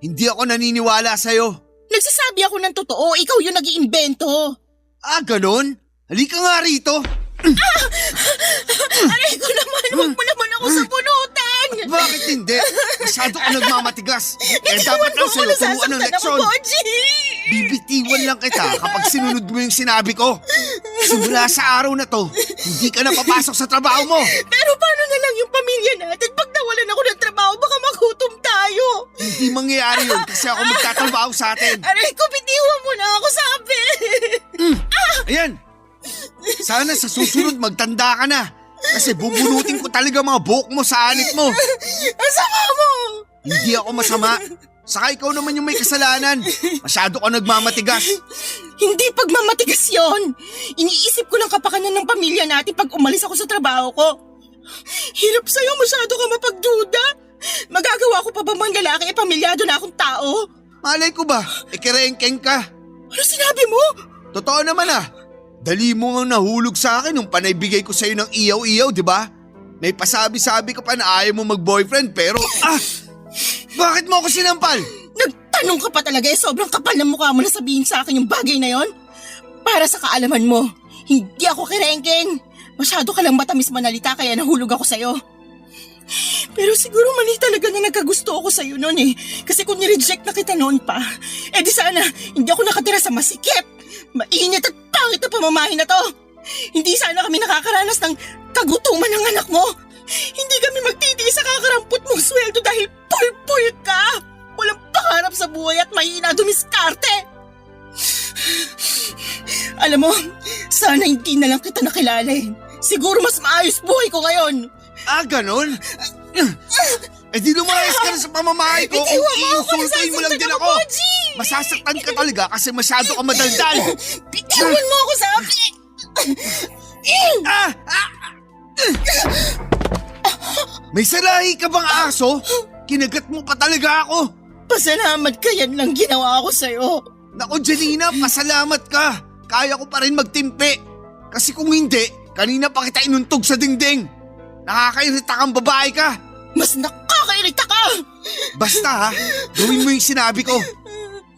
Hindi ako naniniwala sa'yo. Nagsasabi ako ng totoo, ikaw yung nag-iimbento. Ah, ganon? Halika nga rito. Aray ko naman, wag mo naman ako sabunutan. Bakit hindi? Masyado ka nagmamatigas. Kaya dapat lang sa'yo turuan ng leksyon. Bibitiwan lang kita kapag sinunod mo yung sinabi ko. Simula sa araw na to, hindi ka na papasok sa trabaho mo. Pero paano na lang yung pamilya natin? Pag nawalan ako ng trabaho, baka magutom tayo. Hindi mangyayari yun kasi ako magtatrabaho sa atin. Aray ko, bitiwan mo na ako, sabi. Ayan. Sana sa susunod magtanda ka na. Kasi bubunutin ko talaga mga buhok mo sa anit mo. Ang sama mo. Hindi ako masama. Saka ikaw naman yung may kasalanan. Masyado ka nagmamatigas. Hindi pagmamatigas yun. Iniisip ko lang kapakanan ng pamilya natin pag umalis ako sa trabaho ko. Hirap sa'yo, masyado ka mapagduda. Magagawa ko pa ba mga lalaki pamilyado na akong tao? Malay ko ba? Kerengkeng ka. Ano sinabi mo? Totoo naman ah. Dali mo nga nahulog sa akin nung panaybigay ko sa'yo ng iyaw-iyaw, di ba? May pasabi-sabi ka pa na ayaw mo mag-boyfriend pero… Bakit mo ako sinampal? Nagtanong ka pa talaga sobrang kapal ng mukha mo na sabihin sa akin yung bagay na yon. Para sa kaalaman mo, hindi ako kerengkeng. Masyado ka lang matamis manalita kaya nahulog ako sa'yo. Pero siguro mali talaga na nagkagusto ako sa'yo noon eh. Kasi kung nireject na kita noon pa, di sana hindi ako nakatira sa masikip, mainit at pangit na pamamahay na to. Hindi sana kami nakakaranas ng kagutuman ng anak mo. Hindi kami magtitiis sa kakarampot mong sweldo dahil pul-pul ka. Walang pangarap sa buhay at mahina dumiskarte. Alam mo, sana hindi na lang kita nakilala eh. Siguro mas maayos buhay ko ngayon. Ah, ganon? Di lumayas ka na sa pamamahay ko kung iinsultuin mo lang din ako. Masasaktan ka talaga kasi masyado ka madaldal. Bitawan mo ako, sabi! May salahi ka bang aso? Kinagat mo pa talaga ako. Pasalamat ka, yan lang ginawa ko sa'yo. Naku, Janina, pasalamat ka. Kaya ko pa rin magtimpi. Kasi kung hindi, kanina pa kita inuntog sa dingding. Nakakairita kang babae ka. Mas nakakairita ka! Basta ha, gawin mo yung sinabi ko.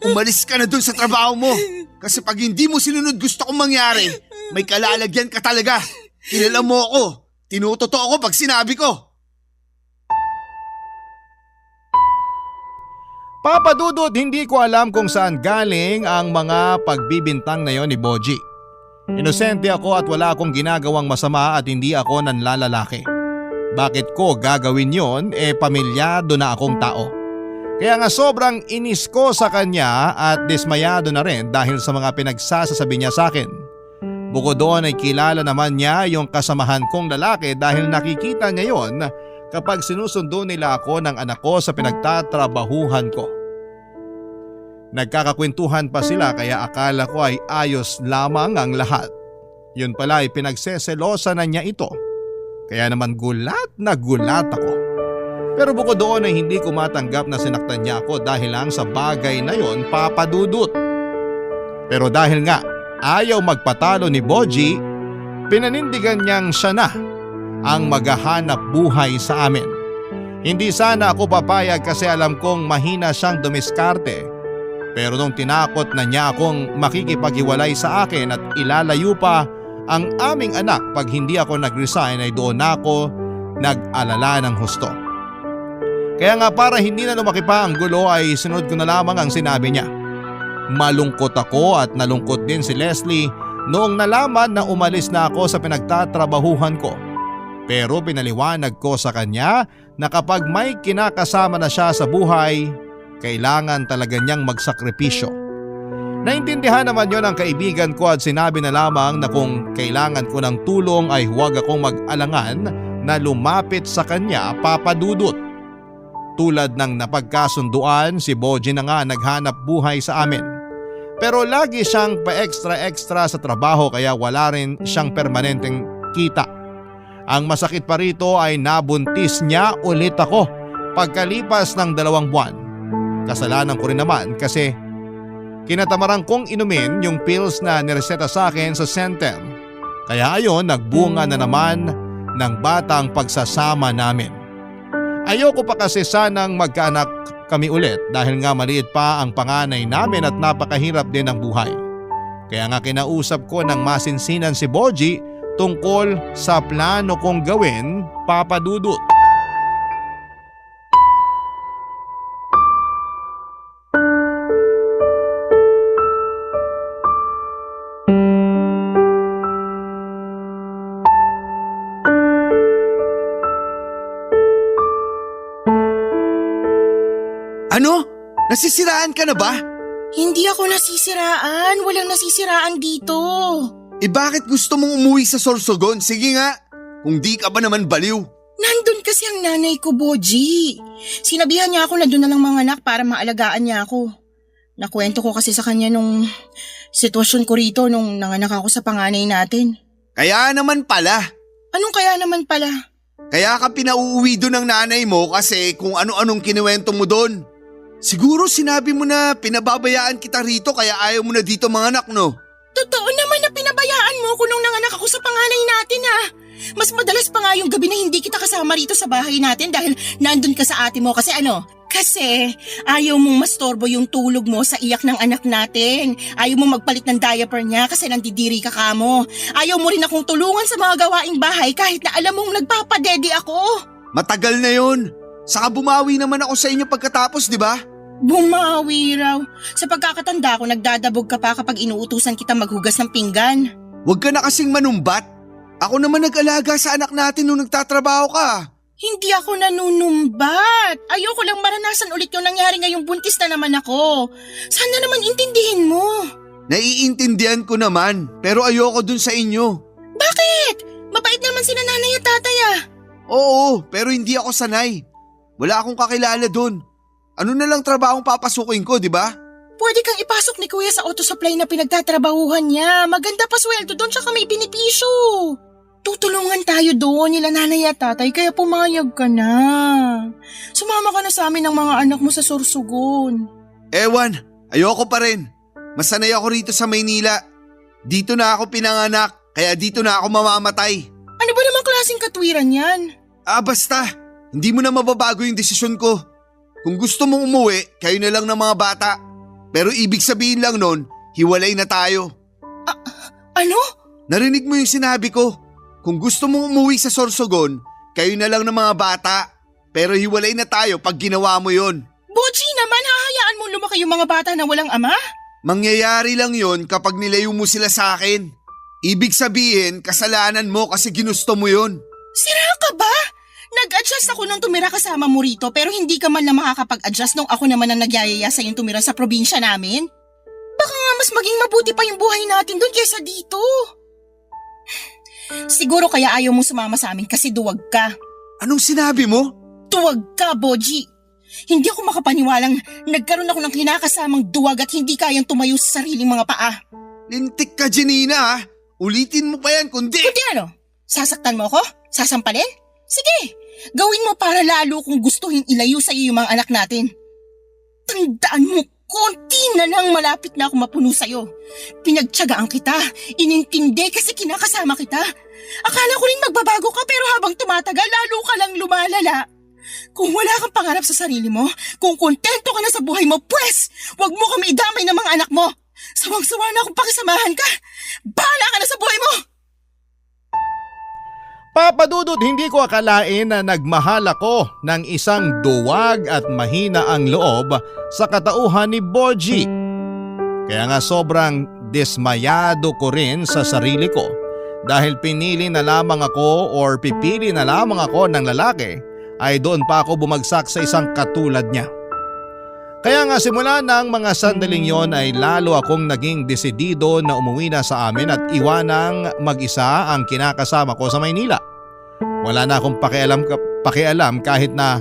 Umalis ka na dun sa trabaho mo. Kasi pag hindi mo sinunod gusto kong mangyari, may kalalagyan ka talaga. Kilala mo ako. Tinutotoo ko pag sinabi ko. Papa Dudut, hindi ko alam kung saan galing ang mga pagbibintang na yon ni Boji. Inosente ako at wala akong ginagawang masama at hindi ako nanlalalaki. Bakit ko gagawin yon? Pamilyado na akong tao. Kaya nga sobrang inis ko sa kanya at dismayado na rin dahil sa mga pinagsasasabi niya sa akin. Bukod doon ay kilala naman niya yung kasamahan kong lalaki dahil nakikita niya yon kapag sinusundo nila ako ng anak ko sa pinagtatrabahuhan ko. Nagkakakwentuhan pa sila kaya akala ko ay ayos lamang ang lahat. Yun pala ay pinagseselosa na niya ito. Kaya naman gulat na gulat ako. Pero bukod doon ay hindi ko matanggap na sinaktan niya ako dahil lang sa bagay na yon, Papa Dudut. Pero dahil nga ayaw magpatalo ni Boji, pinanindigan niyang siya na ang maghahanap buhay sa amin. Hindi sana ako papayag kasi alam kong mahina siyang dumiskarte. Pero nung tinakot na niya akong makikipaghiwalay sa akin at ilalayo pa ang aming anak pag hindi ako nag-resign ay doon ako nag-alala ng husto. Kaya nga para hindi na lumaki pa ang gulo ay sinunod ko na lamang ang sinabi niya. Malungkot ako at nalungkot din si Leslie noong nalaman na umalis na ako sa pinagtatrabahuhan ko. Pero pinaliwanag ko sa kanya na kapag may kinakasama na siya sa buhay, kailangan talaga niyang magsakripisyo. Naintindihan naman yon ng kaibigan ko at sinabi na lamang na kung kailangan ko ng tulong ay huwag akong mag-alangan na lumapit sa kanya, Papa Dudut. Tulad ng napagkasunduan, si Boji na nga naghanap buhay sa amin. Pero lagi siyang pa-extra-extra sa trabaho kaya wala rin siyang permanenteng kita. Ang masakit pa rito ay nabuntis niya ulit ako pagkalipas ng 2 buwan. Kasalanan ko rin naman kasi kinatamaran kong inumin yung pills na nireseta sa akin sa center. Kaya ayon, nagbunga na naman ng batang pagsasama namin. Ayoko pa kasi sanang magkaanak kami ulit dahil nga maliit pa ang panganay namin at napakahirap din ang buhay. Kaya nga kinausap ko ng masinsinan si Boji tungkol sa plano kong gawin, Papa Dudut. Ano? Nasisiraan ka na ba? Hindi ako nasisiraan. Walang nasisiraan dito. Bakit gusto mong umuwi sa Sorsogon? Sige nga, kung di ka ba naman baliw. Nandun kasi ang nanay ko, Boji. Sinabihan niya ako na doon na lang mga anak para maalagaan niya ako. Nakwento ko kasi sa kanya nung sitwasyon ko rito nung nanganak ako sa panganay natin. Kaya naman pala. Anong kaya naman pala? Kaya ka pinauuwi doon ng nanay mo kasi kung ano-anong kinuwento mo doon. Siguro sinabi mo na pinababayaan kita rito kaya ayaw mo na dito mga anak, no? Totoo naman na pinabayaan mo ko nung nanganak ako sa panganay natin Mas madalas pa nga yung gabi na hindi kita kasama rito sa bahay natin dahil nandun ka sa ate mo kasi Kasi ayaw mong mastorbo yung tulog mo sa iyak ng anak natin. Ayaw mong magpalit ng diaper niya kasi nandidiri ka kamo. Ayaw mo rin akong tulungan sa mga gawaing bahay kahit na alam mong nagpapadede ako. Matagal na yun. Saka bumawi naman ako sa inyo pagkatapos, di ba? Bumawi raw. Sa pagkakatanda ko, nagdadabog ka pa kapag inuutusan kita maghugas ng pinggan. Huwag ka na kasing manumbat. Ako naman nag-alaga sa anak natin nung nagtatrabaho ka. Hindi ako nanunumbat. Ayoko lang maranasan ulit yung nangyari ngayong buntis na naman ako. Sana naman intindihin mo. Naiintindihan ko naman, pero ayoko dun sa inyo. Bakit? Mabait naman sila nanay at tatay Oo, pero hindi ako sanay. Wala akong kakilala dun. Ano na lang trabahong papasukin ko, di ba? Pwede kang ipasok ni Kuya sa auto supply na pinagtatrabahuhan niya. Maganda pa sweldo doon tsaka may binipisyo. Tutulungan tayo doon nila nanay at tatay kaya pumayag ka na. Sumama ka na sa amin ng mga anak mo sa Sorsogon. Ewan, ayoko pa rin. Masanay ako rito sa Maynila. Dito na ako pinanganak, kaya dito na ako mamamatay. Ano ba namang klaseng katwiran yan? Basta. Hindi mo na mababago yung desisyon ko. Kung gusto mong umuwi, kayo na lang ng mga bata. Pero ibig sabihin lang nun, hiwalay na tayo. Ano? Narinig mo yung sinabi ko. Kung gusto mong umuwi sa Sorsogon, kayo na lang ng mga bata. Pero hiwalay na tayo pag ginawa mo yon. Boji naman, hahayaan mo lumaki yung mga bata na walang ama? Mangyayari lang yon kapag nilayo mo sila sa akin. Ibig sabihin, kasalanan mo kasi ginusto mo yon. Sira ka ba? Nag-adjust ako nung tumira kasama mo rito pero hindi ka man na makakapag-adjust nung ako naman ang nagyayaya sa yung tumira sa probinsya namin. Baka nga mas maging mabuti pa yung buhay natin doon kaysa dito. Siguro kaya ayaw mong sumama sa amin kasi duwag ka. Anong sinabi mo? Duwag ka, Boji. Hindi ako makapaniwalang nagkaroon ako ng kinakasamang duwag at hindi kayang tumayo sa sariling mga paa. Lintik ka, Janina, ha? Ulitin mo pa yan kundi… Kundi ano? Sasaktan mo ako? Sasampalin? Sige, gawin mo para lalo kung gustuhin ilayo sa iyo yung mga anak natin. Tandaan mo, konti na lang malapit na ako mapuno sa'yo. Pinagtiyagaan kita, inintindi kasi kinakasama kita. Akala ko rin magbabago ka pero habang tumatagal lalo ka lang lumalala. Kung wala kang pangarap sa sarili mo, kung kontento ka na sa buhay mo, pwes, wag mo kami idamay ng mga anak mo. Sawang-sawa na akong pakisamahan ka. Bahala ka na sa buhay mo! Papa Dudut, hindi ko akalain na nagmahal ako ng isang duwag at mahina ang loob sa katauhan ni Boji. Kaya nga sobrang dismayado ko rin sa sarili ko dahil pinili na lamang ako or pipili na lamang ako ng lalaki ay doon pa ako bumagsak sa isang katulad niya. Kaya nga simula ng mga sandaling yon ay lalo akong naging desidido na umuwi na sa amin at iwanang mag-isa ang kinakasama ko sa Maynila. Wala na akong pakialam kahit na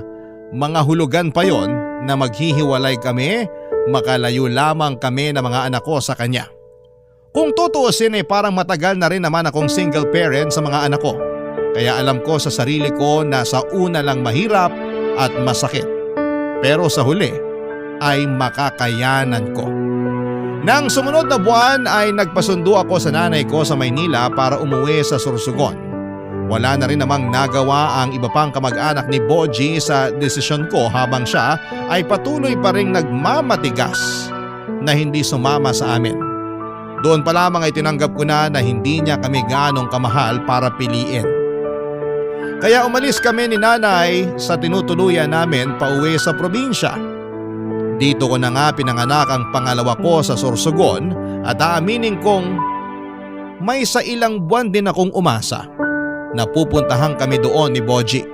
mga hulugan pa yon na maghihiwalay kami, makalayo lamang kami ng mga anak ko sa kanya. Kung tutuusin ay parang matagal na rin naman akong single parent sa mga anak ko. Kaya alam ko sa sarili ko na sa una lang mahirap at masakit. Pero sa huli ay makakayanan ko. Nang sumunod na buwan ay nagpasundo ako sa nanay ko sa Maynila para umuwi sa Sorsogon. Wala na rin namang nagawa ang iba pang kamag-anak ni Boji sa desisyon ko habang siya ay patuloy pa ring nagmamatigas na hindi sumama sa amin. Doon pa lamang ay tinanggap ko na hindi niya kami ganong kamahal para piliin. Kaya umalis kami ni nanay sa tinutuluyan namin pauwi sa probinsya. Dito ko na nga pinanganak ang pangalawa ko sa Sorsogon at aaminin kong may sa ilang buwan din akong umasa na pupuntahan kami doon ni Boji.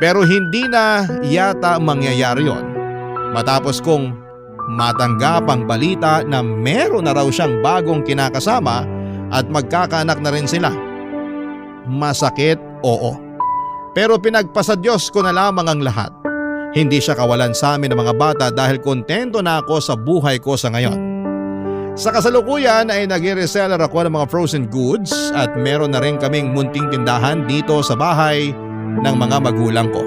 Pero hindi na yata mangyayari yon matapos kong matanggap ang balita na meron na raw siyang bagong kinakasama at magkakaanak na rin sila. Masakit, oo. Pero pinagpasa Diyos ko na lamang ang lahat. Hindi siya kawalan sa amin ng mga bata dahil kontento na ako sa buhay ko sa ngayon. Sa kasalukuyan ay nag-reseller ako ng mga frozen goods at meron na rin kaming munting tindahan dito sa bahay ng mga magulang ko.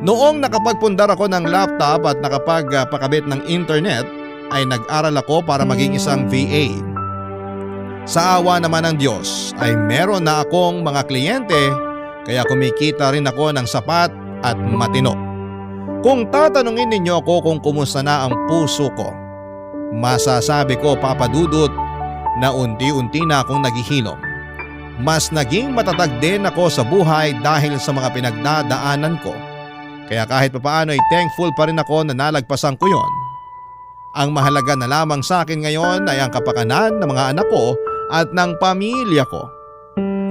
Noong nakapagpundar ako ng laptop at nakapagpakabit ng internet ay nag-aral ako para maging isang VA. Sa awa naman ng Diyos ay meron na akong mga kliyente kaya kumikita rin ako ng sapat at matino. Kung tatanungin ninyo ako kung kumusta na ang puso ko, masasabi ko, Papa Dudut, na unti-unti na akong naghihilom. Mas naging matatag din ako sa buhay dahil sa mga pinagdadaanan ko. Kaya kahit papaano ay thankful pa rin ako na nalagpasan ko yon. Ang mahalaga na lamang sa akin ngayon ay ang kapakanan ng mga anak ko at ng pamilya ko.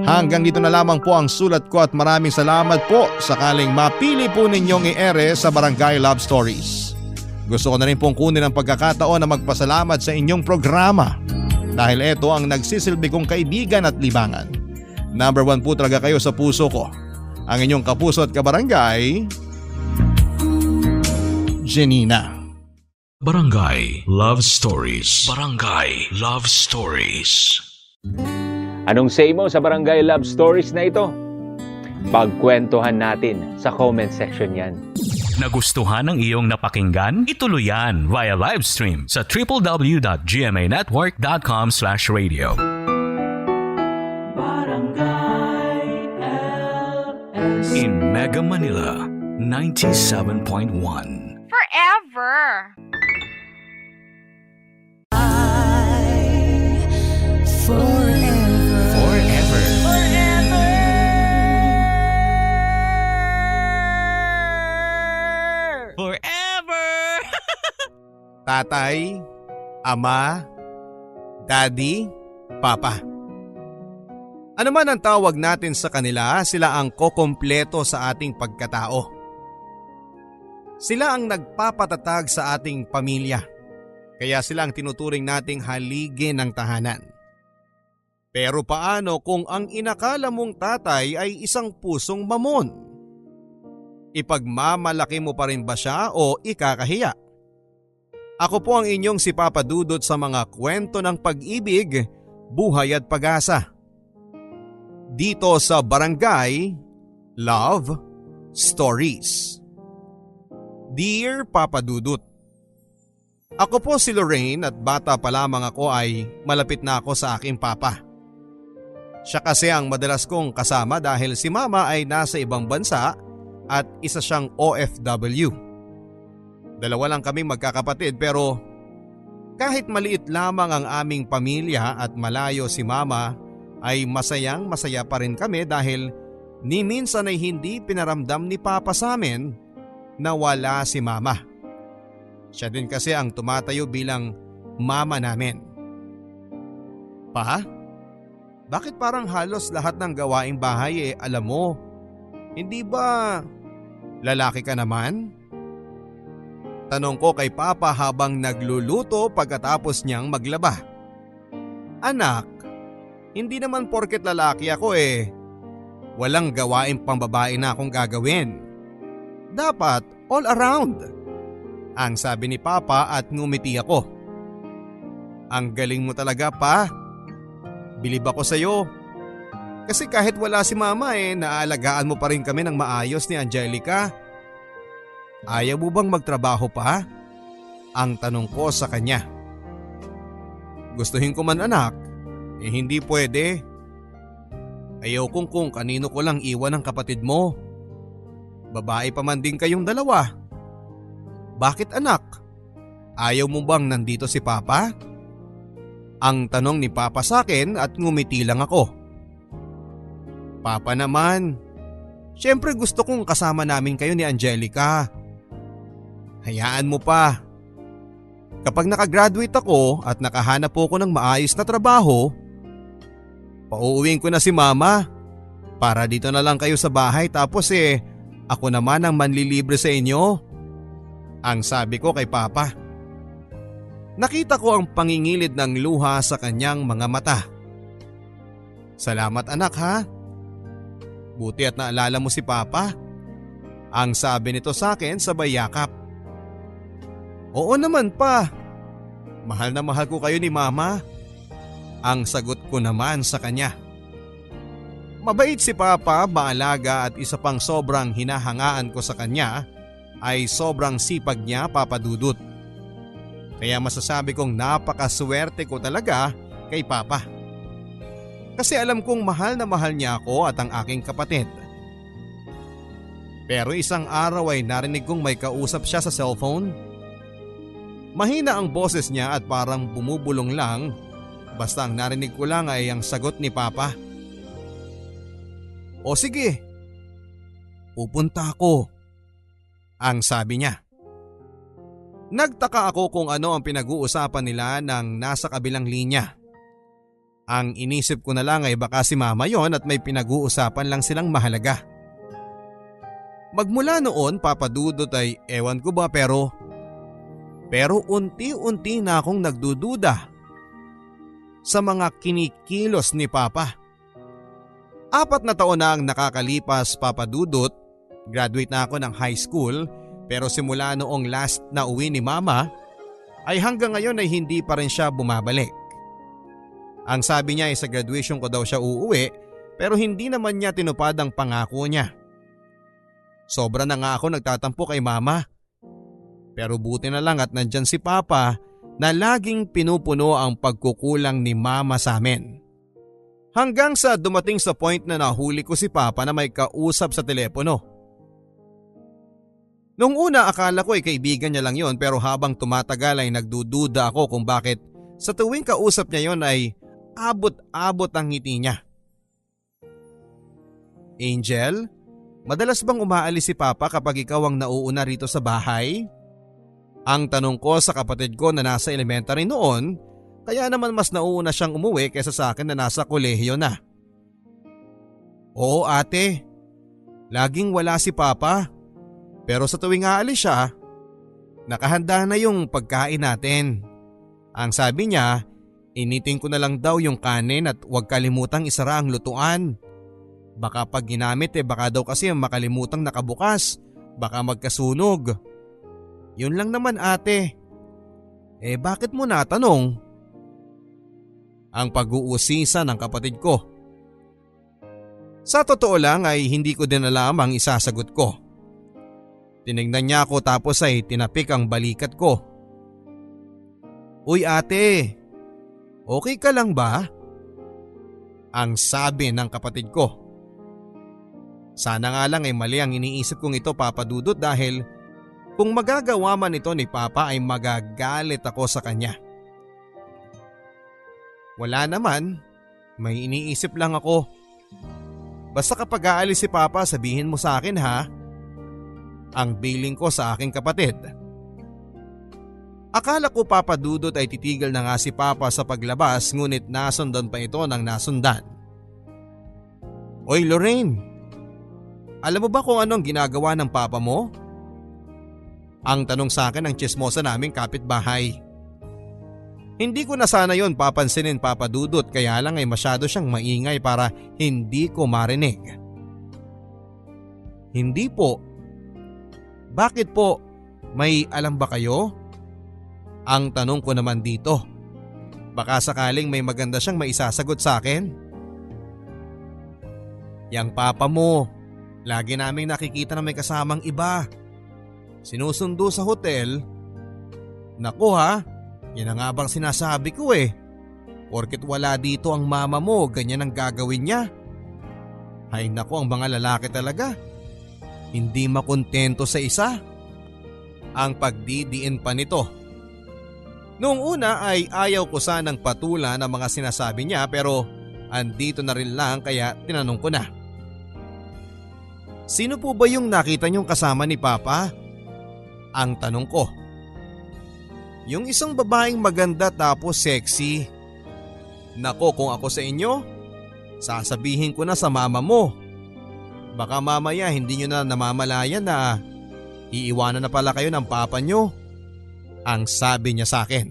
Hanggang dito na lamang po ang sulat ko at maraming salamat po sakaling mapili po ninyong i-ere sa Barangay Love Stories. Gusto ko na rin pong kunin ang pagkakataon na magpasalamat sa inyong programa dahil ito ang nagsisilbi kong kaibigan at libangan. Number 1 po talaga kayo sa puso ko. Ang inyong kapuso at kabarangay, Janina. Barangay Love Stories. Barangay Love Stories. Anong say mo sa Barangay Love Stories na ito? Pagkwentuhan natin sa comment section yan. Nagustuhan ng iyong napakinggan? Ituloy yan via live stream sa www.gmanetwork.com/radio. Barangay LS in Mega Manila 97.1. Forever. Tatay, Ama, Daddy, Papa. Ano man ang tawag natin sa kanila, sila ang kokompleto sa ating pagkatao. Sila ang nagpapatatag sa ating pamilya, kaya sila ang tinuturing nating haligi ng tahanan. Pero paano kung ang inakala mong tatay ay isang pusong mamon? Ipagmamalaki mo pa rin ba siya o ikakahiya? Ako po ang inyong si Papa Dudut sa mga kwento ng pag-ibig, buhay at pag-asa. Dito sa Barangay Love Stories. Dear Papa Dudut, ako po si Lorraine at bata pa lamang ako ay malapit na ako sa aking papa. Siya kasi ang madalas kong kasama dahil si mama ay nasa ibang bansa at isa siyang OFW. Dalawa lang kaming magkakapatid pero kahit maliit lamang ang aming pamilya at malayo si mama ay masayang masaya pa rin kami dahil ni minsan ay hindi pinaramdam ni Papa sa amin na wala si Mama. Siya din kasi ang tumatayo bilang mama namin. Pa? Bakit parang halos lahat ng gawaing bahay alam mo? Hindi ba lalaki ka naman? Tanong ko kay Papa habang nagluluto pagkatapos niyang maglaba. Anak, hindi naman porket lalaki ako walang gawaing pambabae na akong gagawin. Dapat all around. Ang sabi ni Papa at ngumiti ako. Ang galing mo talaga pa. Bilib ako sa'yo. Kasi kahit wala si Mama naalagaan mo pa rin kami ng maayos ni Angelica. Ayaw mo bang magtrabaho pa? Ang tanong ko sa kanya. Gustuhin ko man anak, hindi pwede. Ayaw kung kanino ko lang iwan ang kapatid mo. Babae pa man din kayong dalawa. Bakit anak? Ayaw mo bang nandito si Papa? Ang tanong ni Papa sa akin at ngumiti lang ako. Papa naman, syempre gusto kong kasama namin kayo ni Angelica. Hayaan mo pa. Kapag nakagraduate ako at nakahanap po ako ng maayos na trabaho, pauuwiin ko na si Mama para dito na lang kayo sa bahay tapos ako naman ang manlilibre sa inyo. Ang sabi ko kay Papa. Nakita ko ang pangingilid ng luha sa kanyang mga mata. Salamat anak ha. Buti at naalala mo si Papa. Ang sabi nito sa akin sabay yakap. Oo naman pa. Mahal na mahal ko kayo ni Mama. Ang sagot ko naman sa kanya. Mabait si Papa, maalaga at isa pang sobrang hinahangaan ko sa kanya ay sobrang sipag niya, Papa Dudut. Kaya masasabi kong napakaswerte ko talaga kay Papa. Kasi alam kong mahal na mahal niya ako at ang aking kapatid. Pero isang araw ay narinig kong may kausap siya sa cellphone. Mahina ang boses niya at parang bumubulong lang. Basta ang narinig ko lang ay ang sagot ni Papa. O sige, pupunta ako. Ang sabi niya. Nagtaka ako kung ano ang pinag-uusapan nila nang nasa kabilang linya. Ang inisip ko na lang ay baka si Mama yon at may pinag-uusapan lang silang mahalaga. Magmula noon, Papa Dudut ay ewan ko ba pero unti-unti na akong nagdududa sa mga kinikilos ni Papa. 4 na taon na ang nakakalipas, Papa Dudut. Graduate na ako ng high school pero simula noong last na uwi ni Mama ay hanggang ngayon ay hindi pa rin siya bumabalik. Ang sabi niya ay sa graduation ko daw siya uuwi pero hindi naman niya tinupad ang pangako niya. Sobra na nga ako nagtatampo kay Mama. Pero buti na lang at nandyan si Papa na laging pinupuno ang pagkukulang ni Mama sa amin. Hanggang sa dumating sa point na nahuli ko si Papa na may kausap sa telepono. Noong una akala ko ay kaibigan niya lang yon pero habang tumatagal ay nagdududa ako kung bakit sa tuwing kausap niya yon ay abot-abot ang ngiti niya. Angel, madalas bang umaalis si Papa kapag ikaw ang nauuna rito sa bahay? Ang tanong ko sa kapatid ko na nasa elementary noon, kaya naman mas nauuna siyang umuwi kaysa sa akin na nasa kolehiyo na. Oo ate, laging wala si Papa. Pero sa tuwing aalis siya, nakahanda na yung pagkain natin. Ang sabi niya, initin ko na lang daw yung kanin at huwag kalimutang isara ang lutuan. Baka pag ginamit baka daw kasi makalimutang nakabukas, baka magkasunog. Yun lang naman ate. Bakit mo natanong? Ang pag-uusisa ng kapatid ko. Sa totoo lang ay hindi ko din alam ang isasagot ko. Tinignan niya ako tapos ay tinapik ang balikat ko. Uy ate, okay ka lang ba? Ang sabi ng kapatid ko. Sana nga lang ay mali ang iniisip kong ito, Papa Dudut, dahil kung magagawa man ito ni Papa ay magagalit ako sa kanya. Wala naman, May iniisip lang ako. Basta kapag aalis si Papa, sabihin mo sa akin ha. Ang billing ko sa aking kapatid. Akala ko Papa Dudut ay titigil na nga si Papa sa paglabas ngunit nasundan pa ito ng nasundan. Oy Lorraine, alam mo ba kung ano ang ginagawa ng Papa mo? Ang tanong sa akin ng tsismosa naming kapitbahay. Hindi ko na sana yon papansinin Papa Dudut kaya lang ay masyado siyang maingay para hindi ko marinig. Hindi po. Bakit po? May alam ba kayo? Ang tanong ko naman dito. Baka sakaling may maganda siyang maisasagot sa akin. Yang Papa mo, lagi naming nakikita na may kasamang iba. Sinusundo sa hotel. Naku ha, yan ang nga bang sinasabi ko eh. Porket wala dito ang mama mo, ganyan ang gagawin niya. Ay naku, ang mga lalaki talaga. Hindi makontento sa isa. Ang pagdidiin pa nito. Noong una ay ayaw ko sanang patulan ang mga sinasabi niya pero andito na rin lang kaya tinanong ko na. Sino po ba yung nakita niyong kasama ni Papa? Ang tanong ko. Yung isang babaeng maganda tapos sexy. Nako kung ako sa inyo, sasabihin ko na sa mama mo. Baka mamaya hindi nyo na namamalayan na iiwanan na pala kayo ng papa nyo. Ang sabi niya sa akin.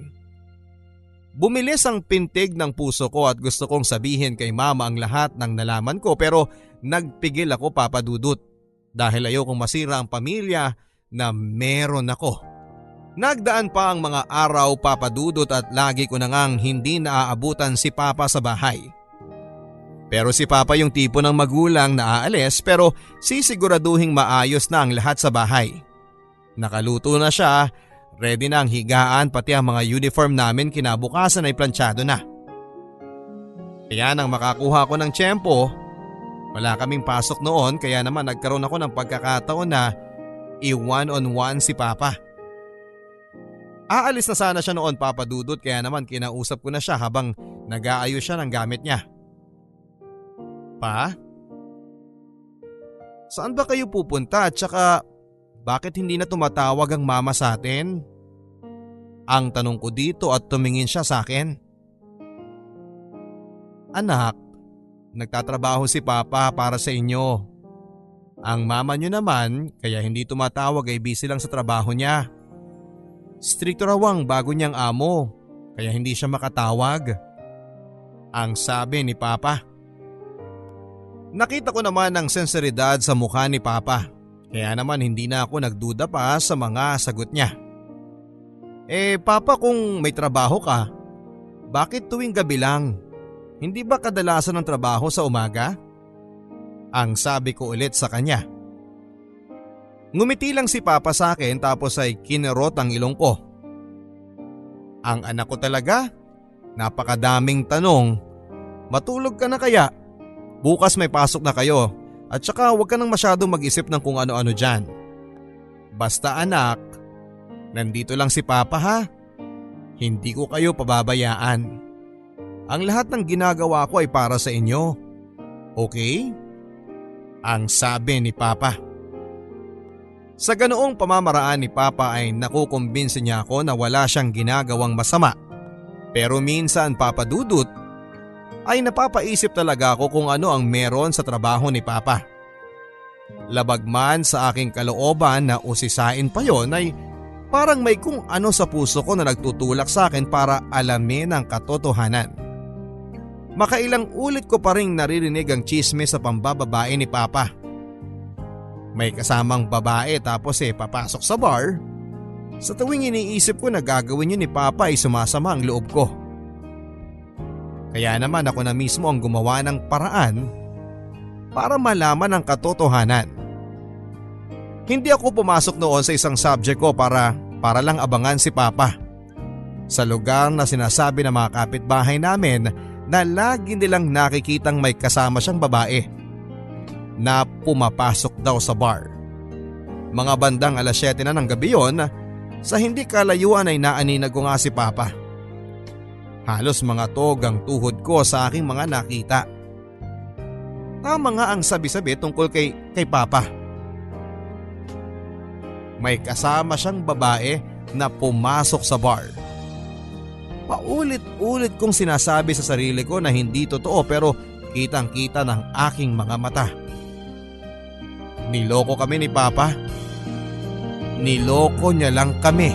Bumilis ang pintig ng puso ko at gusto kong sabihin kay mama ang lahat ng nalaman ko pero nagpigil ako Papa Dudut dahil ayokong masira ang pamilya na meron ako. Nagdaan pa ang mga araw Papa Dudut at lagi ko na ngang hindi naaabutan si Papa sa bahay. Pero si Papa yung tipo ng magulang na aalis pero sisiguraduhing maayos na ang lahat sa bahay. Nakaluto na siya. Ready na ang higaan pati ang mga uniform namin kinabukasan ay planchado na. Kaya nang makakuha ko ng tiyempo, wala kaming pasok noon kaya naman nagkaroon ako ng pagkakataon na i-one-on-one si Papa. Aalis na sana siya noon Papa Dudut kaya naman kinausap ko na siya habang nag-aayos siya ng gamit niya. Pa? Saan ba kayo pupunta at saka bakit hindi na tumatawag ang mama sa atin? Ang tanong ko dito at tumingin siya sa akin. Anak, nagtatrabaho si Papa para sa inyo. Ang mama niyo naman kaya hindi tumatawag ay busy lang sa trabaho niya. Stricto raw ang bago niyang amo kaya hindi siya makatawag. Ang sabi ni Papa. Nakita ko naman ang senseridad sa mukha ni Papa. Kaya naman hindi na ako nagduda pa sa mga sagot niya. Papa kung may trabaho ka, bakit tuwing gabi lang? Hindi ba kadalasan ng trabaho sa umaga? Ang sabi ko ulit sa kanya. Ngumiti lang si Papa sa akin tapos ay kinerot ang ilong ko. Ang anak ko talaga? Napakadaming tanong. Matulog ka na kaya? Bukas may pasok na kayo. At saka huwag ka nang masyadong mag-isip ng kung ano-ano dyan. Basta anak, nandito lang si Papa ha. Hindi ko kayo pababayaan. Ang lahat ng ginagawa ko ay para sa inyo. Okay? Ang sabi ni Papa. Sa ganoong pamamaraan ni Papa ay nakukumbinsi niya ako na wala siyang ginagawang masama. Pero minsan Papa Dudut, ay napapaisip talaga ako kung ano ang meron sa trabaho ni Papa. Labag man sa aking kalooban na usisain pa yon ay parang may kung ano sa puso ko na nagtutulak sa akin para alamin ang katotohanan. Makailang ulit ko pa ring naririnig ang tsisme sa pambababae ni Papa. May kasamang babae tapos papasok sa bar. Sa tuwing iniisip ko na gagawin yun ni Papa ay sumasama ang loob ko. Kaya naman ako na mismo ang gumawa ng paraan para malaman ang katotohanan. Hindi ako pumasok noon sa isang subject ko para lang abangan si Papa. Sa lugar na sinasabi ng mga kapitbahay namin na lagi nilang nakikitang may kasama siyang babae na pumapasok daw sa bar. Mga bandang 7:00 na ng gabi yon, sa hindi kalayuan ay naaninag ko nga si Papa. Halos mga tog ang tuhod ko sa aking mga nakita. Tama nga ang sabi-sabi tungkol kay Papa. May kasama siyang babae na pumasok sa bar. Paulit-ulit kong sinasabi sa sarili ko na hindi totoo pero kitang-kita ng aking mga mata. Niloko kami ni Papa. Niloko niya lang kami.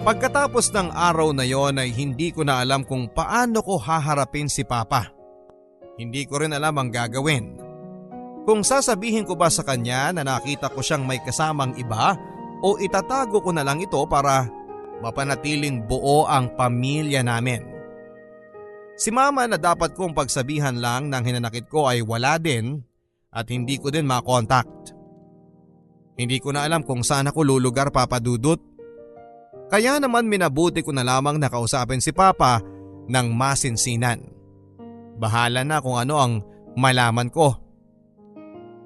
Pagkatapos ng araw na yon ay hindi ko na alam kung paano ko haharapin si Papa. Hindi ko rin alam ang gagawin. Kung sasabihin ko ba sa kanya na nakita ko siyang may kasamang iba o itatago ko na lang ito para mapanatiling buo ang pamilya namin. Si Mama na dapat kong pagsabihan lang ng hinanakit ko ay wala din at hindi ko din makontakt. Hindi ko na alam kung saan ako lulugar, Papa Dudut. Kaya naman minabuti ko na lamang nakausapin si Papa ng masinsinan. Bahala na kung ano ang malaman ko.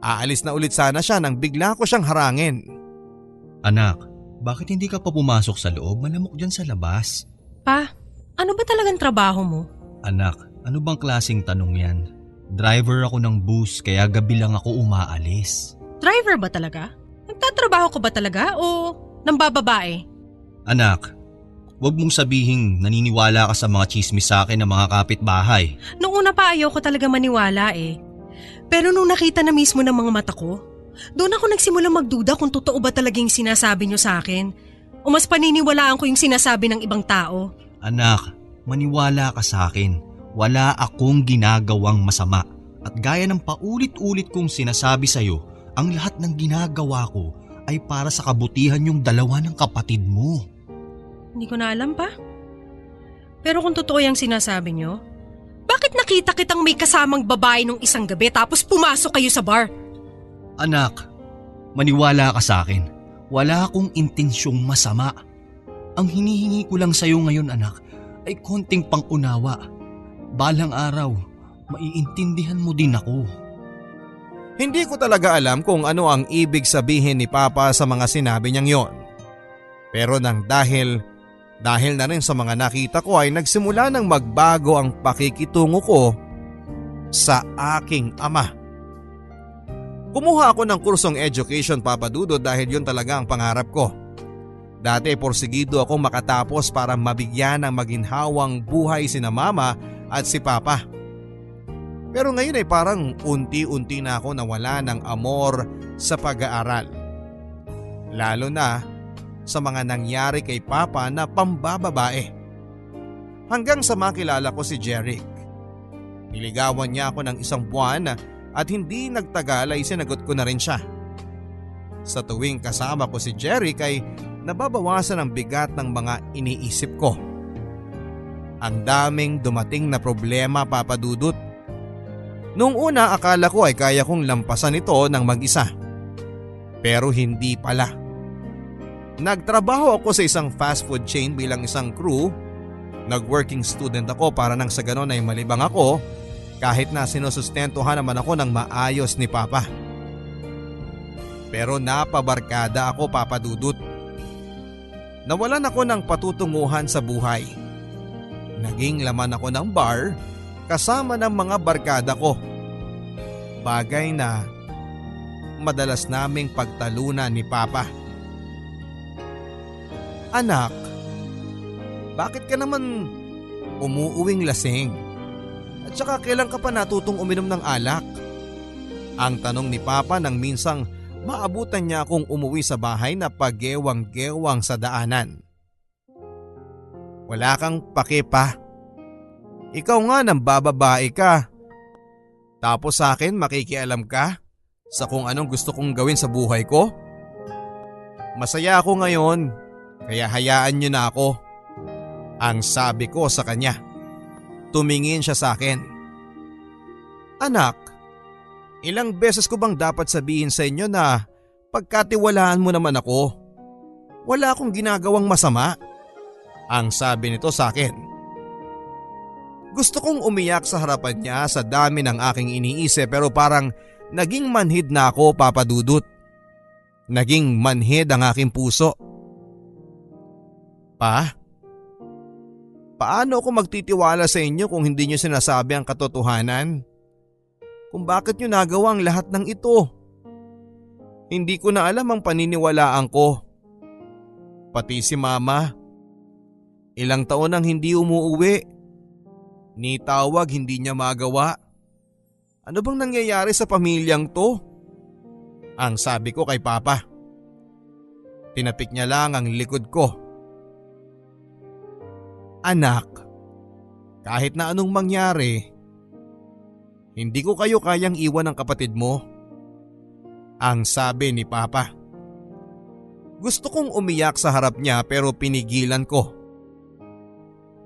Aalis na ulit sana siya nang bigla ko siyang harangin. Anak, bakit hindi ka pa pumasok sa loob? Malamok dyan sa labas. Pa, ano ba talagang trabaho mo? Anak, ano bang klaseng tanong yan? Driver ako ng bus kaya gabi lang ako umaalis. Driver ba talaga? Nagtatrabaho ka ba talaga o nambababae? Anak, wag mong sabihing naniniwala ka sa mga chismis sa akin ng mga kapitbahay. Noong una pa ayaw ko talaga maniwala eh. Pero nung nakita na mismo ng mga mata ko, doon ako nagsimula magduda kung totoo ba talagang sinasabi niyo sa akin o mas paniniwalaan ko yung sinasabi ng ibang tao. Anak, maniwala ka sa akin. Wala akong ginagawang masama. At gaya ng paulit-ulit kong sinasabi sa'yo, ang lahat ng ginagawa ko ay para sa kabutihan yung dalawa ng kapatid mo. Hindi ko na alam pa. Pero kung totoo yung sinasabi niyo, bakit nakita kitang may kasamang babae nung isang gabi tapos pumasok kayo sa bar? Anak, maniwala ka sa akin. Wala akong intensyong masama. Ang hinihingi ko lang sa'yo ngayon, anak, ay konting pangunawa. Balang araw, maiintindihan mo din ako. Hindi ko talaga alam kung ano ang ibig sabihin ni Papa sa mga sinabi niyang yon. Pero nang dahil na rin sa mga nakita ko ay nagsimula nang magbago ang pakikitungo ko sa aking ama. Kumuha ako ng kursong education, Papa Dudo, dahil yun talaga ang pangarap ko. Dati porsigido akong makatapos para mabigyan ng maginhawang buhay sina Mama at si Papa. Pero ngayon ay parang unti-unti na ako nawala ng amor sa pag-aaral. Lalo na sa mga nangyari kay Papa na pambababae. Hanggang sa makilala ko si Jeric. Niligawan niya ako ng 1 buwan at hindi nagtagal ay sinagot ko na rin siya. Sa tuwing kasama ko si Jeric ay nababawasan ang bigat ng mga iniisip ko. Ang daming dumating na problema, Papa Dudut. Noong una akala ko ay kaya kong lampasan ito ng mag-isa. Pero hindi pala. Nagtrabaho ako sa isang fast food chain bilang isang crew. Nag-working student ako para nang sa ganon ay malibang ako kahit na sinusustentuhan naman ako ng maayos ni Papa. Pero napabarkada ako, Papa Dudut. Nawalan ako ng patutunguhan sa buhay. Naging laman ako ng bar kasama ng mga barkada ko. Bagay na madalas naming pagtalunan ni Papa. Anak, bakit ka naman umuuwing lasing? At saka kailan ka pa natutong uminom ng alak? Ang tanong ni Papa nang minsang maabutan niya akong umuwi sa bahay na pagewang-gewang sa daanan. Wala kang pake pa. Ikaw nga nang bababae ka. Tapos sa akin makikialam ka sa kung anong gusto kong gawin sa buhay ko? Masaya ako ngayon. Kaya hayaan niyo na ako. Ang sabi ko sa kanya. Tumingin siya sa akin. Anak, ilang beses ko bang dapat sabihin sa inyo na pagkatiwalaan mo naman ako? Wala akong ginagawang masama. Ang sabi nito sa akin. Gusto kong umiyak sa harapan niya sa dami ng aking iniisip pero parang naging manhid na ako, Papa Dudut. Naging manhid ang aking puso. Pa? Paano ako magtitiwala sa inyo kung hindi niyo sinasabi ang katotohanan? Kung bakit niyo nagawa ang lahat ng ito? Hindi ko na alam ang paniniwalaan ko. Pati si Mama. Ilang taon nang hindi umuuwi. Ni tawag hindi niya magawa. Ano bang nangyayari sa pamilyang to? Ang sabi ko kay Papa. Tinapik niya lang ang likod ko. Anak, kahit na anong mangyari, hindi ko kayo kayang iwan ng kapatid mo. Ang sabi ni Papa. Gusto kong umiyak sa harap niya pero pinigilan ko.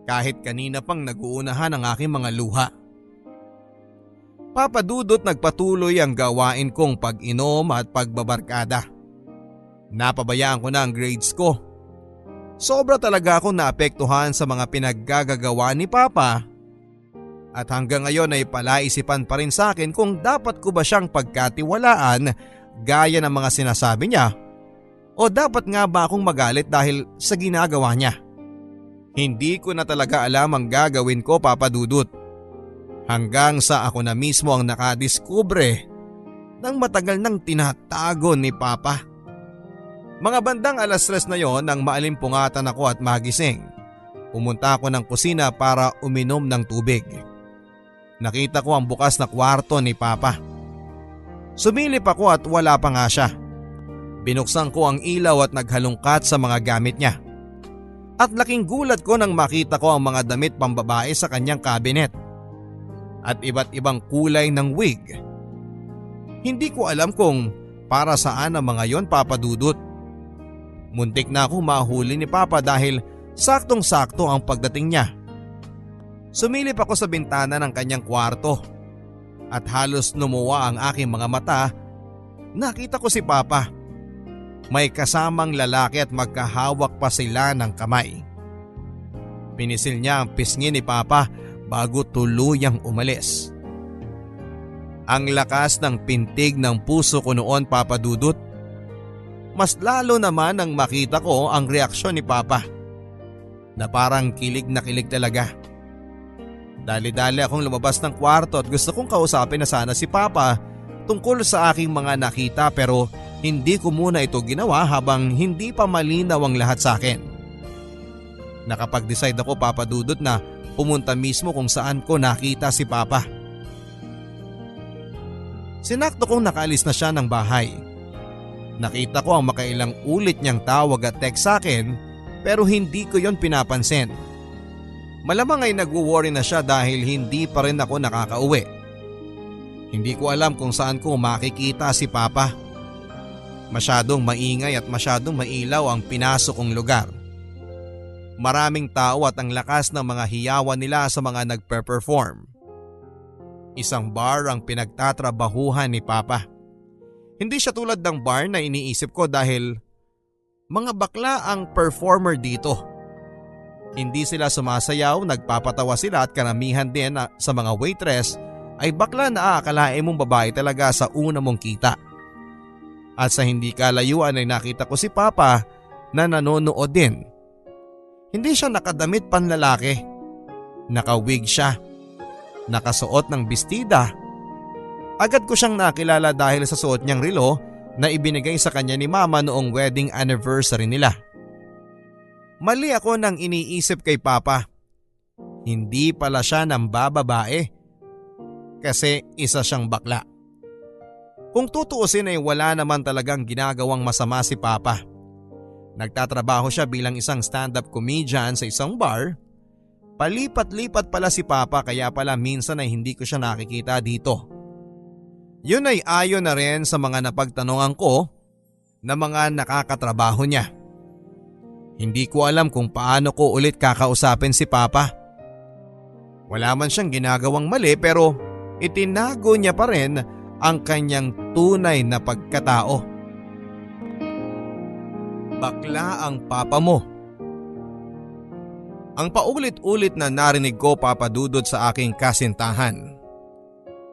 Kahit kanina pang naguunahan ang aking mga luha. Papa Dudut, nagpatuloy ang gawain kong pag-inom at pagbabarkada. Napabayaan ko na ang grades ko. Sobra talaga akong naapektuhan sa mga pinaggagawa ni Papa. At hanggang ngayon ay palaisipan pa rin sa akin kung dapat ko ba siyang pagkatiwalaan gaya ng mga sinasabi niya o dapat nga ba akong magalit dahil sa ginagawa niya. Hindi ko na talaga alam ang gagawin ko, Papa Dudut. Hanggang sa ako na mismo ang nakadiskubre ng matagal nang tinatago ni Papa. Mga bandang 3:00 na yon nang maalimpungatan ako at magising. Pumunta ako ng kusina para uminom ng tubig. Nakita ko ang bukas na kwarto ni Papa. Sumilip ako at wala pa nga siya. Binuksan ko ang ilaw at naghalungkat sa mga gamit niya. At laking gulat ko nang makita ko ang mga damit pambabae sa kanyang kabinet. At iba't ibang kulay ng wig. Hindi ko alam kung para saan ang mga yon, Papa Dudut. Muntik na akong mahuli ni Papa dahil saktong-sakto ang pagdating niya. Sumilip ako sa bintana ng kanyang kwarto at halos lumuwa ang aking mga mata. Nakita ko si Papa. May kasamang lalaki at magkahawak pa sila ng kamay. Pinisil niya ang pisngi ni Papa bago tuluyang umalis. Ang lakas ng pintig ng puso ko noon, Papa Dudut. Mas lalo naman nang makita ko ang reaksyon ni Papa na parang kilig na kilig talaga. Dali-dali akong lumabas ng kwarto at gusto kong kausapin na sana si Papa tungkol sa aking mga nakita pero hindi ko muna ito ginawa habang hindi pa malinaw ang lahat sa akin. Nakapag-decide ako, Papa Dudut, na pumunta mismo kung saan ko nakita si Papa. Sinakto kong nakaalis na siya ng bahay. Nakita ko ang makailang ulit niyang tawag at text sa akin pero hindi ko yon pinapansin. Malamang ay nagwo-worry na siya dahil hindi pa rin ako nakakauwi. Hindi ko alam kung saan ko makikita si Papa. Masyadong maingay at masyadong mailaw ang pinasok kong lugar. Maraming tao at ang lakas ng mga hiyawan nila sa mga nagpe-perform. Isang bar ang pinagtatrabahuhan ni Papa. Hindi siya tulad ng bar na iniisip ko dahil mga bakla ang performer dito. Hindi sila sumasayaw, nagpapatawa sila at karamihan din sa mga waitress ay bakla na aakalain mong babae talaga sa una mong kita. At sa hindi kalayuan ay nakita ko si Papa na nanonood din. Hindi siya nakadamit panlalaki. Nakawig siya. Nakasuot ng bestida. Agad ko siyang nakilala dahil sa suot niyang relo na ibinigay sa kanya ni Mama noong wedding anniversary nila. Mali ako nang iniisip kay Papa. Hindi pala siya nambababae. Kasi isa siyang bakla. Kung tutuusin ay wala naman talagang ginagawang masama si Papa. Nagtatrabaho siya bilang isang stand-up comedian sa isang bar. Palipat-lipat pala si Papa kaya pala minsan ay hindi ko siya nakikita dito. Yun ay ayon na rin sa mga napagtanungan ko na mga nakakatrabaho niya. Hindi ko alam kung paano ko ulit kakausapin si Papa. Wala man siyang ginagawang mali pero itinago niya pa rin ang kanyang tunay na pagkatao. Bakla ang Papa mo. Ang paulit-ulit na narinig ko, Papa Dudut, sa aking kasintahan.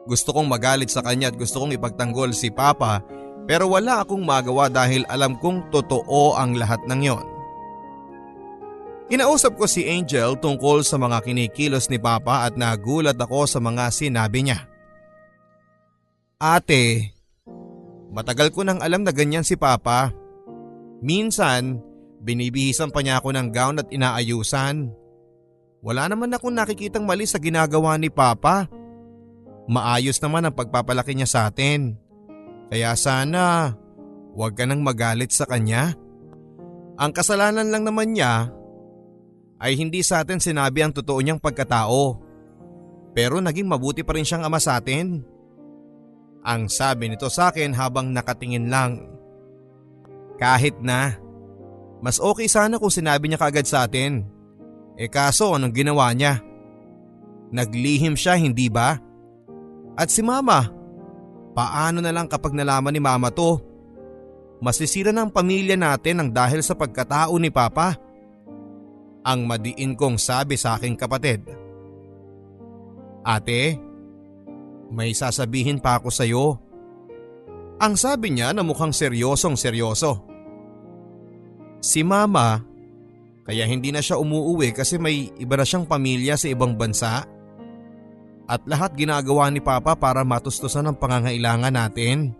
Gusto kong magalit sa kanya at gusto kong ipagtanggol si Papa pero wala akong magawa dahil alam kong totoo ang lahat ng yon. Kinausap ko si Angel tungkol sa mga kinikilos ni Papa at nagulat ako sa mga sinabi niya. Ate, matagal ko nang alam na ganyan si Papa. Minsan, binibihisan pa niya ako ng gown at inaayusan. Wala naman akong nakikitang mali sa ginagawa ni Papa. Maayos naman ang pagpapalaki niya sa atin. Kaya sana, huwag ka nang magalit sa kanya. Ang kasalanan lang naman niya ay hindi sa atin sinabi ang totoo niyang pagkatao. Pero naging mabuti pa rin siyang ama sa atin. Ang sabi nito sa akin habang nakatingin lang. Kahit na, mas okay sana kung sinabi niya kaagad sa atin. Kaso anong ginawa niya? Naglihim siya, hindi ba? At si Mama, paano na lang kapag nalaman ni Mama to? Masisira ng pamilya natin ang dahil sa pagkatao ni Papa. Ang madiin kong sabi sa aking kapatid. Ate, may sasabihin pa ako sa iyo. Ang sabi niya na mukhang seryosong seryoso. Si Mama, kaya hindi na siya umuuwi kasi may iba na siyang pamilya sa ibang bansa. At lahat ginagawa ni Papa para matustusan ang pangangailangan natin.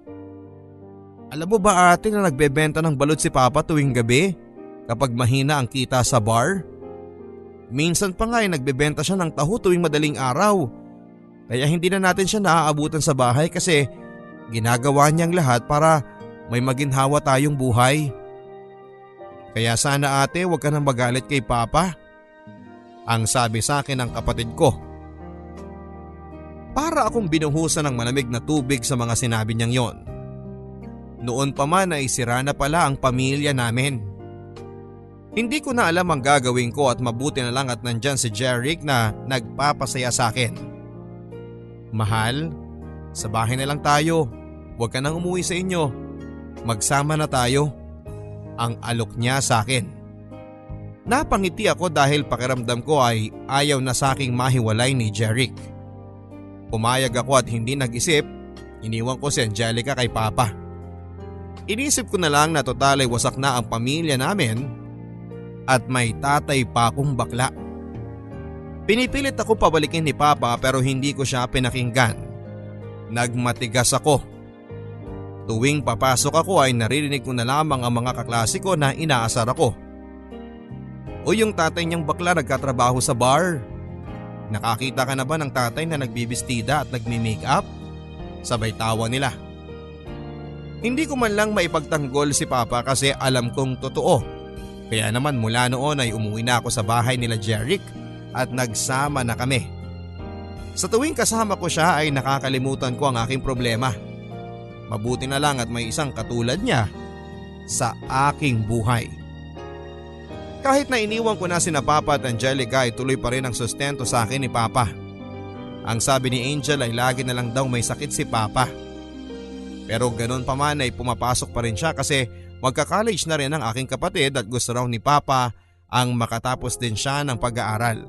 Alam mo ba ate na nagbebenta ng balot si Papa tuwing gabi kapag mahina ang kita sa bar? Minsan pa nga ay nagbebenta siya ng taho tuwing madaling araw. Kaya hindi na natin siya naaabutan sa bahay kasi ginagawa niyang lahat para may maginhawa tayong buhay. Kaya sana ate huwag ka nang magalit kay Papa. Ang sabi sa akin ng kapatid ko. Para akong binuhusan ng malamig na tubig sa mga sinabi niyang yon. Noon pa man ay sira na pala ang pamilya namin. Hindi ko na alam ang gagawin ko at mabuti na lang at nandyan si Jeric na nagpapasaya sa akin. Mahal, sa bahay na lang tayo. Huwag ka nang umuwi sa inyo. Magsama na tayo. Ang alok niya sa akin. Napangiti ako dahil pakiramdam ko ay ayaw na sa aking mahiwalay ni Jeric. Pumayag ako at hindi nag-isip, iniwan ko si Angelica kay Papa. Inisip ko na lang na total ay wasak na ang pamilya namin at may tatay pa akong bakla. Pinipilit ako pabalikin ni Papa pero hindi ko siya pinakinggan. Nagmatigas ako. Tuwing papasok ako ay naririnig ko na lamang ang mga kaklase ko na inaasar ako. O yung tatay niyang bakla nagkatrabaho sa bar. Nakakita ka na ba ng tatay na nagbibistida at nagmi-makeup? Sabay tawa nila. Hindi ko man lang maipagtanggol si Papa kasi alam kong totoo. Kaya naman mula noon ay umuwi na ako sa bahay nila Jeric at nagsama na kami. Sa tuwing kasama ko siya ay nakakalimutan ko ang aking problema. Mabuti na lang at may isang katulad niya sa aking buhay. Kahit na iniwan ko na sina Papa at Angelica ay tuloy pa rin ang sustento sa akin ni Papa. Ang sabi ni Angel ay lagi na lang daw may sakit si Papa. Pero ganoon pa man ay pumapasok pa rin siya kasi magka-college na rin ang aking kapatid at gusto raw ni Papa ang makatapos din siya ng pag-aaral.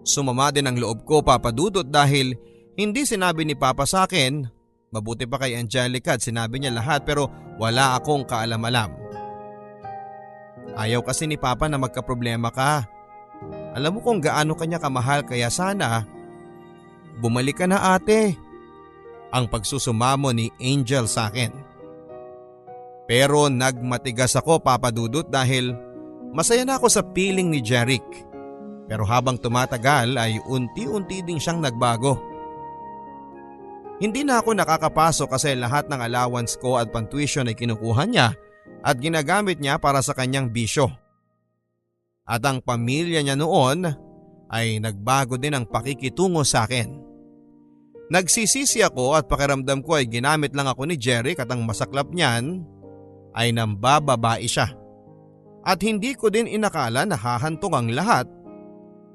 Sumama din ang loob ko Papa Dudut dahil hindi sinabi ni Papa sa akin. Mabuti pa kay Angelica at sinabi niya lahat pero wala akong kaalam-alam. Ayaw kasi ni Papa na magkaproblema ka. Alam mo kung gaano kanya kamahal kaya sana bumalik ka na ate. Ang pagsusumamo ni Angel sa akin. Pero nagmatigas ako Papa Dudut dahil masaya na ako sa piling ni Jeric. Pero habang tumatagal ay unti-unti din siyang nagbago. Hindi na ako nakakapasok kasi lahat ng allowance ko at pantuition ay kinukuha niya at ginagamit niya para sa kanyang bisyo. At ang pamilya niya noon ay nagbago din ang pakikitungo sa akin. Nagsisisi ako at pakiramdam ko ay ginamit lang ako ni Jeric at ang masaklap niyan ay nambababae siya. At hindi ko din inakala na hahantong ang lahat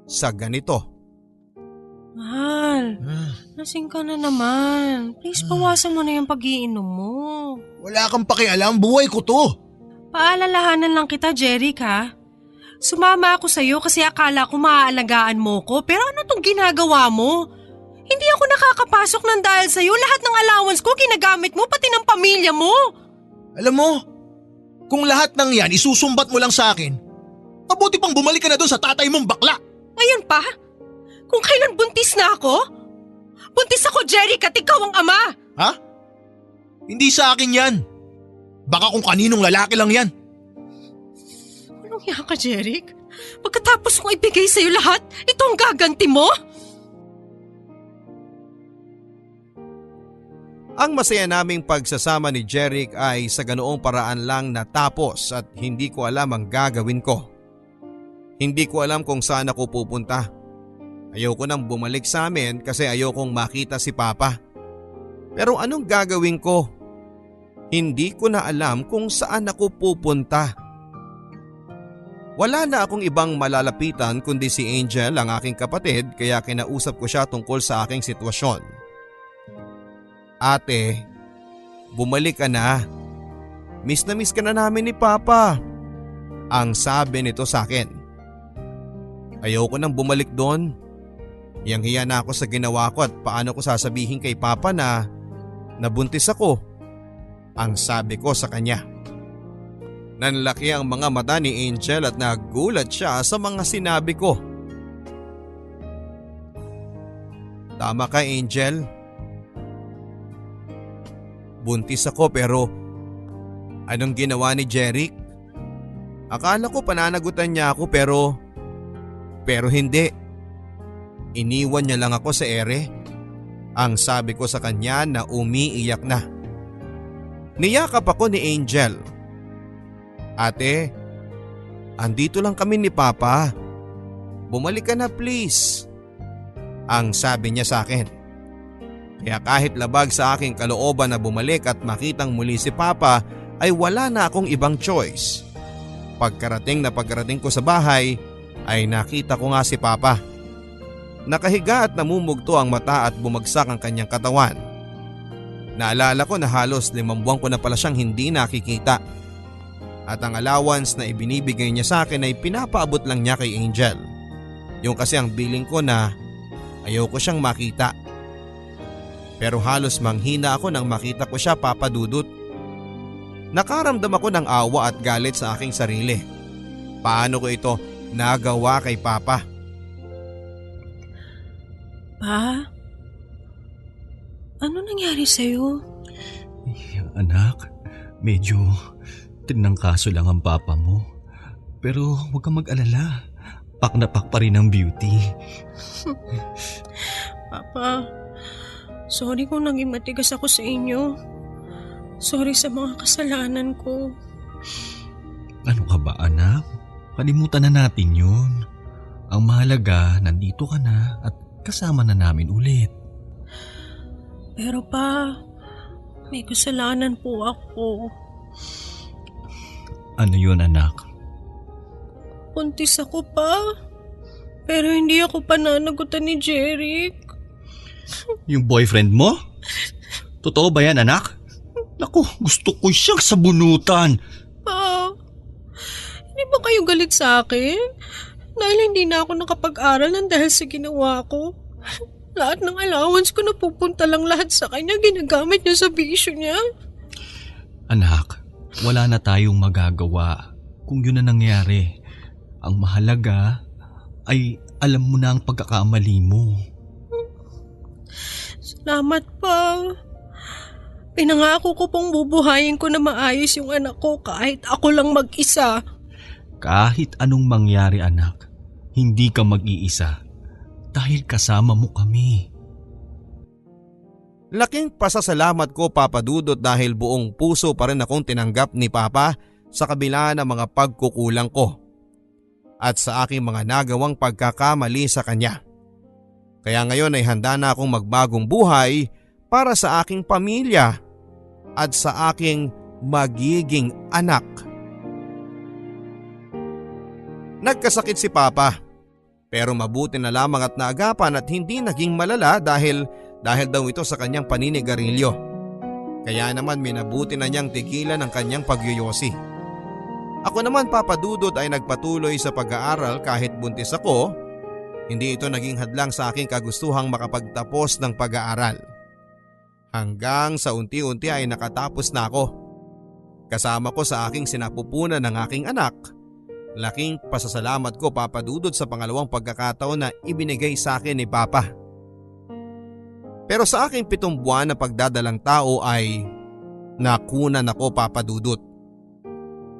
sa ganito. Mahal, lasing ka na naman. Please bawasan mo na yung pag-iinom mo. Wala kang pakialam, buhay ko to. Paalalahanan lang kita, Jeric ha. Sumama ako sa'yo kasi akala ko maaalagaan mo ko pero ano tong ginagawa mo? Hindi ako nakakapasok ng dahil sa'yo. Lahat ng allowance ko ginagamit mo pati ng pamilya mo. Alam mo, kung lahat ng yan isusumbat mo lang sa akin, Mabuti pang bumalik ka na doon sa tatay mong bakla. Ngayon pa? Kung kailan buntis na ako? Buntis ako, Jeric, at ikaw ang ama! Ha? Hindi sa akin yan. Baka kung kaninong lalaki lang yan. Anong hiya ka, Jeric? Pagkatapos kong ibigay sa'yo lahat, ito ang gaganti mo? Ang masaya naming pagsasama ni Jeric ay sa ganoong paraan lang natapos at hindi ko alam ang gagawin ko. Hindi ko alam kung saan ako pupunta. Ayoko nang bumalik sa amin kasi ayokong makita si Papa. Pero anong gagawin ko? Hindi ko na alam kung saan ako pupunta. Wala na akong ibang malalapitan kundi si Angel, ang aking kapatid, kaya kinausap ko siya tungkol sa aking sitwasyon. Ate, bumalik ka na. Miss na miss ka na namin ni Papa. Ang sabi nito sa akin. Ayoko nang bumalik doon. Hiyang-hiya na ako sa ginawa ko at paano ko sasabihin kay Papa na nabuntis ako. Ang sabi ko sa kanya. Nanlaki ang mga mata ni Angel at nagulat siya sa mga sinabi ko. Tama ka, Angel. Buntis ako pero anong ginawa ni Jeric? Akala ko pananagutan niya ako pero hindi. Iniwan niya lang ako sa ere. Ang sabi ko sa kanya na umiiyak na. Niyakap ako ni Angel. Ate, andito lang kami ni Papa. Bumalik ka na please. Ang sabi niya sa akin. Kaya kahit labag sa aking kalooban na bumalik at makitang muli si Papa ay wala na akong ibang choice. Pagkarating ko sa bahay ay nakita ko nga si Papa. Nakahiga at namumugto ang mata at bumagsak ang kanyang katawan. Naalala ko na halos 5 buwan ko na pala siyang hindi nakikita. At ang allowance na ibinibigay niya sa akin ay pinapaabot lang niya kay Angel. Yung kasi ang billing ko na ayoko siyang makita. Pero halos manghina ako nang makita ko siya, Papa Dudut. Nakaramdam ako ng awa at galit sa aking sarili. Paano ko ito nagawa kay Papa? Pa? Ano nangyari sa'yo? Anak, medyo tinangkaso lang ang papa mo. Pero huwag kang mag-alala. Pak na pak pa rin ang beauty. Papa, sorry kung naging matigas ako sa inyo. Sorry sa mga kasalanan ko. Ano ka ba, anak? Kalimutan na natin yun. Ang mahalaga, nandito ka na at kasama na namin ulit. Pero pa, may kasalanan po ako. Ano yun, anak? Buntis ako pa. Pero hindi ako pananagutan ni Jeric. Yung boyfriend mo? Totoo ba yan, anak? Naku, gusto ko siyang sabunutan. Pa, hindi ba kayo galit sa akin? Dahil hindi na ako nakapag-aral ng dahil sa ginawa ko. Lahat ng allowance ko napupunta lang lahat sa kanya, ginagamit niya sa bisyo niya. Anak, wala na tayong magagawa kung yun na nangyari. Ang mahalaga ay alam mo na ang pagkakamali mo. Salamat pa. Pinangako ko pong bubuhayin ko na maayos yung anak ko kahit ako lang mag-isa. Kahit anong mangyari, anak, hindi ka mag-iisa dahil kasama mo kami. Laking pasasalamat ko, Papa Dudut, dahil buong puso pa rin akong tinanggap ni Papa sa kabila ng mga pagkukulang ko at sa aking mga nagawang pagkakamali sa kanya. Kaya ngayon ay handa na akong magbagong buhay para sa aking pamilya at sa aking magiging anak. Nagkasakit si Papa, pero mabuti na lamang at naagapan at hindi naging malala dahil daw ito sa kanyang paninigarilyo. Kaya naman minabuti na niyang tigilan ang kanyang pagyoyosi. Ako naman, Papa Dudut, ay nagpatuloy sa pag-aaral kahit buntis ako. Hindi ito naging hadlang sa aking kagustuhang makapagtapos ng pag-aaral. Hanggang sa unti-unti ay nakatapos na ako. Kasama ko sa aking sinapupunan ng aking anak Laking pasasalamat ko, Papa Dudut, sa pangalawang pagkakataon na ibinigay sa akin ni Papa. Pero sa aking 7 buwan na pagdadalang tao ay nakunan ako, Papa Dudut.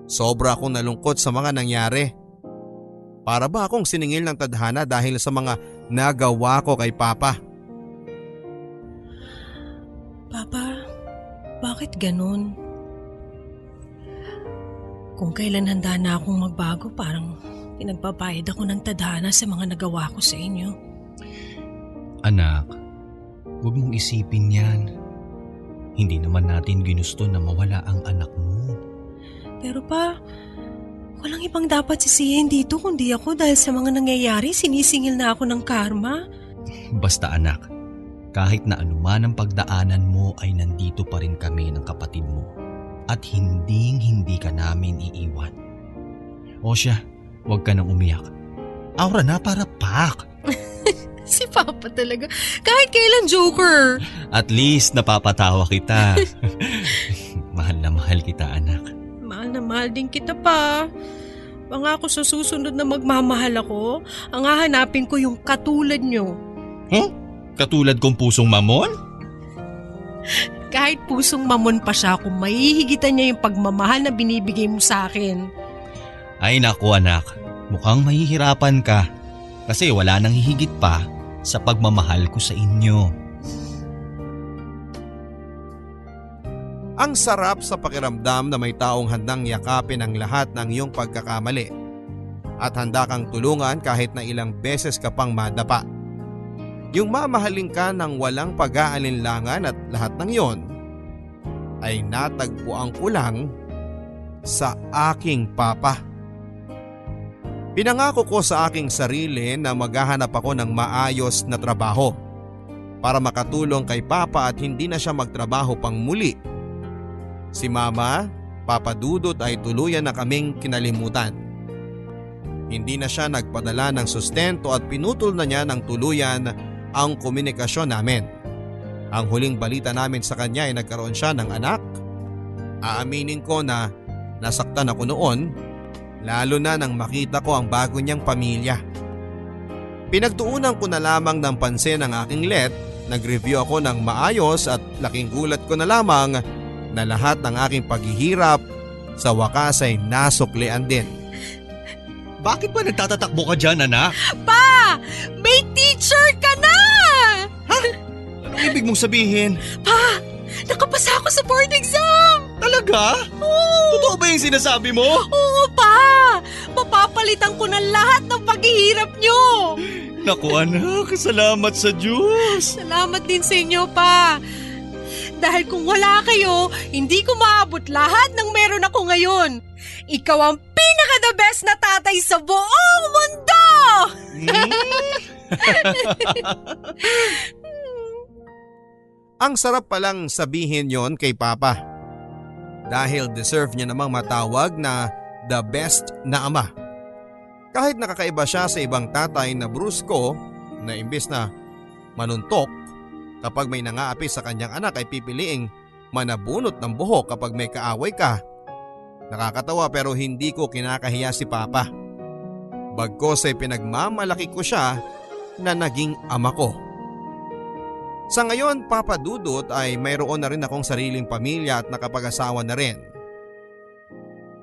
Sobra akong nalungkot sa mga nangyari. Para ba akong siningil ng tadhana dahil sa mga nagawa ko kay Papa? Papa, bakit ganun? Kung kailan handa na akong magbago, parang pinagbabayad ako ng tadhana sa mga nagawa ko sa inyo. Anak, huwag mong isipin yan. Hindi naman natin ginusto na mawala ang anak mo. Pero pa, walang ibang dapat sisihin dito kundi ako dahil sa mga nangyayari sinisingil na ako ng karma. Basta anak, kahit na anuman ang pagdaanan mo ay nandito pa rin kami ng kapatid mo. At hindi ka namin iiwan. O siya, huwag ka nang umiyak. Aura na para pak. Si Papa talaga, kahit kailan joker. At least napapatawa kita. Mahal na mahal kita, anak. Mahal na mahal din kita pa. Pangako sa susunod na magmamahal ako, ang hahanapin ko yung katulad nyo. Katulad kong pusong mamon? Kahit pusong mamon pa siya, kung maihigitan niya yung pagmamahal na binibigay mo sa akin. Ay naku anak, mukhang mahihirapan ka. Kasi wala nang hihigit pa sa pagmamahal ko sa inyo. Ang sarap sa pakiramdam na may taong handang yakapin ang lahat ng iyong pagkakamali at handa kang tulungan kahit na ilang beses ka pang madapa. Yung mamahalin ka ng walang pag-aalinlangan at lahat ng yon ay natagpuan ko lang sa aking Papa. Pinangako ko sa aking sarili na maghahanap ako ng maayos na trabaho para makatulong kay Papa at hindi na siya magtrabaho pang muli. Si Mama, Papa Dudut ay tuluyan na kaming kinalimutan. Hindi na siya nagpadala ng sustento at pinutol na niya ng tuluyan ang komunikasyon namin. Ang huling balita namin sa kanya ay nagkaroon siya ng anak. Aaminin ko na nasaktan ako noon, lalo na nang makita ko ang bago niyang pamilya. Pinagtuunan ko na lamang ng pansin ang aking let, nag-review ako ng maayos at laking gulat ko na lamang na lahat ng aking paghihirap sa wakas ay nasuklian din. Bakit ba nagtatatakbo ka dyan, anak? Pa! May teacher ka na! Anong ibig mong sabihin? Pa! Nakapasa ako sa board exam! Talaga? Oo! Totoo ba yung sinasabi mo? Oo pa! Mapapalitan ko na lahat ng paghihirap nyo! Naku anak, salamat sa Diyos! Salamat din sa inyo pa! Dahil kung wala kayo, hindi ko maabot lahat ng meron ako ngayon. Ikaw ang pinaka-the best na tatay sa buong mundo! Ang sarap palang sabihin yon kay Papa. Dahil deserve niya namang matawag na the best na ama. Kahit nakakaiba siya sa ibang tatay na brusko na imbes na manuntok, kapag may nangaapi sa kanyang anak ay pipiliing manabunot ng buhok kapag may kaaway ka. Nakakatawa pero hindi ko kinakahiya si Papa. Bagkos ay pinagmamalaki ko siya na naging ama ko. Sa ngayon, Papa Dudut, ay mayroon na rin akong sariling pamilya at nakapag-asawa na rin.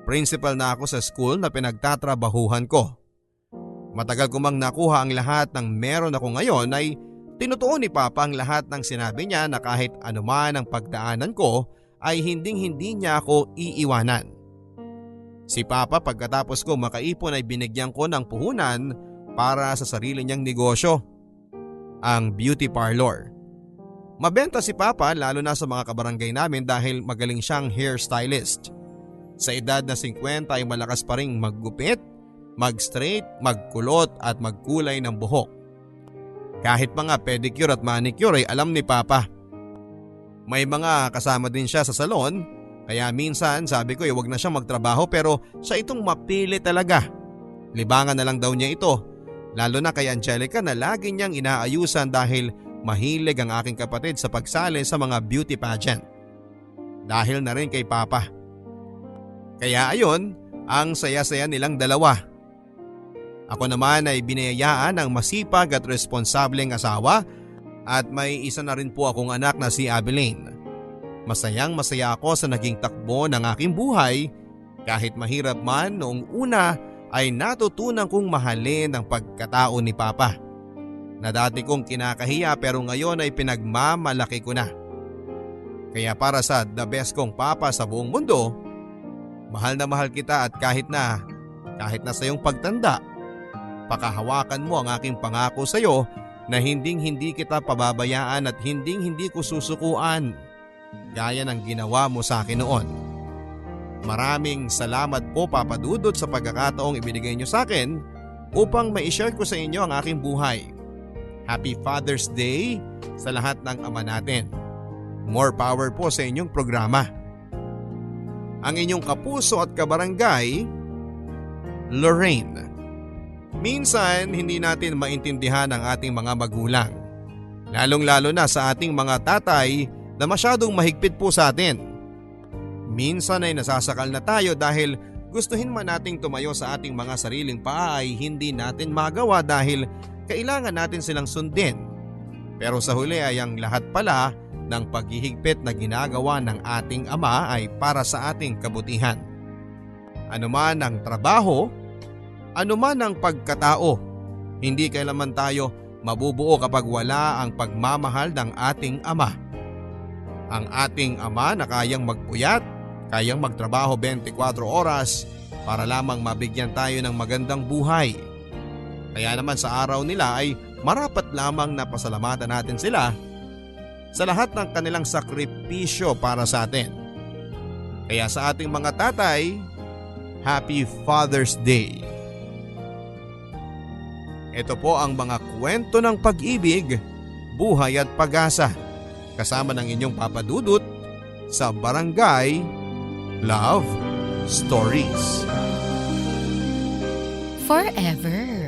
Principal na ako sa school na pinagtatrabahuhan ko. Matagal ko mang nakuha ang lahat ng meron ako ngayon ay tinutuon ni Papa ang lahat ng sinabi niya na kahit anuman ang pagdaanan ko ay hinding-hindi niya ako iiwanan. Si Papa pagkatapos ko makaipon ay binigyan ko ng puhunan para sa sarili niyang negosyo, ang beauty parlor. Mabenta si Papa lalo na sa mga kabarangay namin dahil magaling siyang hairstylist. Sa edad na 50 ay malakas pa ring maggupit, mag-straight, magkulot at magkulay ng buhok. Kahit mga pedicure at manicure ay alam ni Papa. May mga kasama din siya sa salon, kaya minsan sabi ko wag na siyang magtrabaho pero siya itong mapili talaga. Libangan na lang daw niya ito, lalo na kay Angelica na lagi niyang inaayusan dahil mahilig ang aking kapatid sa pagsali sa mga beauty pageant. Dahil na rin kay Papa. Kaya ayon, Ang saya-saya nilang dalawa. Ako naman ay biniyayaan ng masipag at responsableng asawa at may isa na rin po akong anak na si Abilene. Masayang masaya ako sa naging takbo ng aking buhay kahit mahirap man noong una ay natutunan kong mahalin ang pagkatao ni Papa. Na dati kong kinakahiya pero ngayon ay pinagmamalaki ko na. Kaya para sa the best kong papa sa buong mundo, mahal na mahal kita at kahit na sa iyong pagtanda, pakahawakan mo ang aking pangako sa iyo na hindi kita pababayaan at hindi ko susukuan gaya ng ginawa mo sa akin noon. Maraming salamat po Papa Dudut sa pagkakataong ibinigay niyo sa akin upang ma-share ko sa inyo ang aking buhay. Happy Father's Day sa lahat ng ama natin. More power po sa inyong programa. Ang inyong kapuso at kabarangay, Lorraine. Minsan hindi natin maintindihan ang ating mga magulang. Lalong-lalo na sa ating mga tatay na masyadong mahigpit po sa atin. Minsan ay nasasakal na tayo dahil gustuhin man nating tumayo sa ating mga sariling paa ay hindi natin magawa dahil kailangan natin silang sundin. Pero sa huli ay ang lahat pala ng paghihigpit na ginagawa ng ating ama ay para sa ating kabutihan. Ano man ang trabaho, ano man ang pagkatao, hindi kailanman tayo mabubuo kapag wala ang pagmamahal ng ating ama. Ang ating ama na kayang magpuyat, kayang magtrabaho 24 oras para lamang mabigyan tayo ng magandang buhay. Kaya naman sa araw nila ay marapat lamang na pasalamatan natin sila sa lahat ng kanilang sakripisyo para sa atin. Kaya sa ating mga tatay, Happy Father's Day. Ito po ang mga kwento ng pag-ibig, buhay at pag-asa kasama ng inyong Papa Dudut sa Barangay Love Stories. Forever.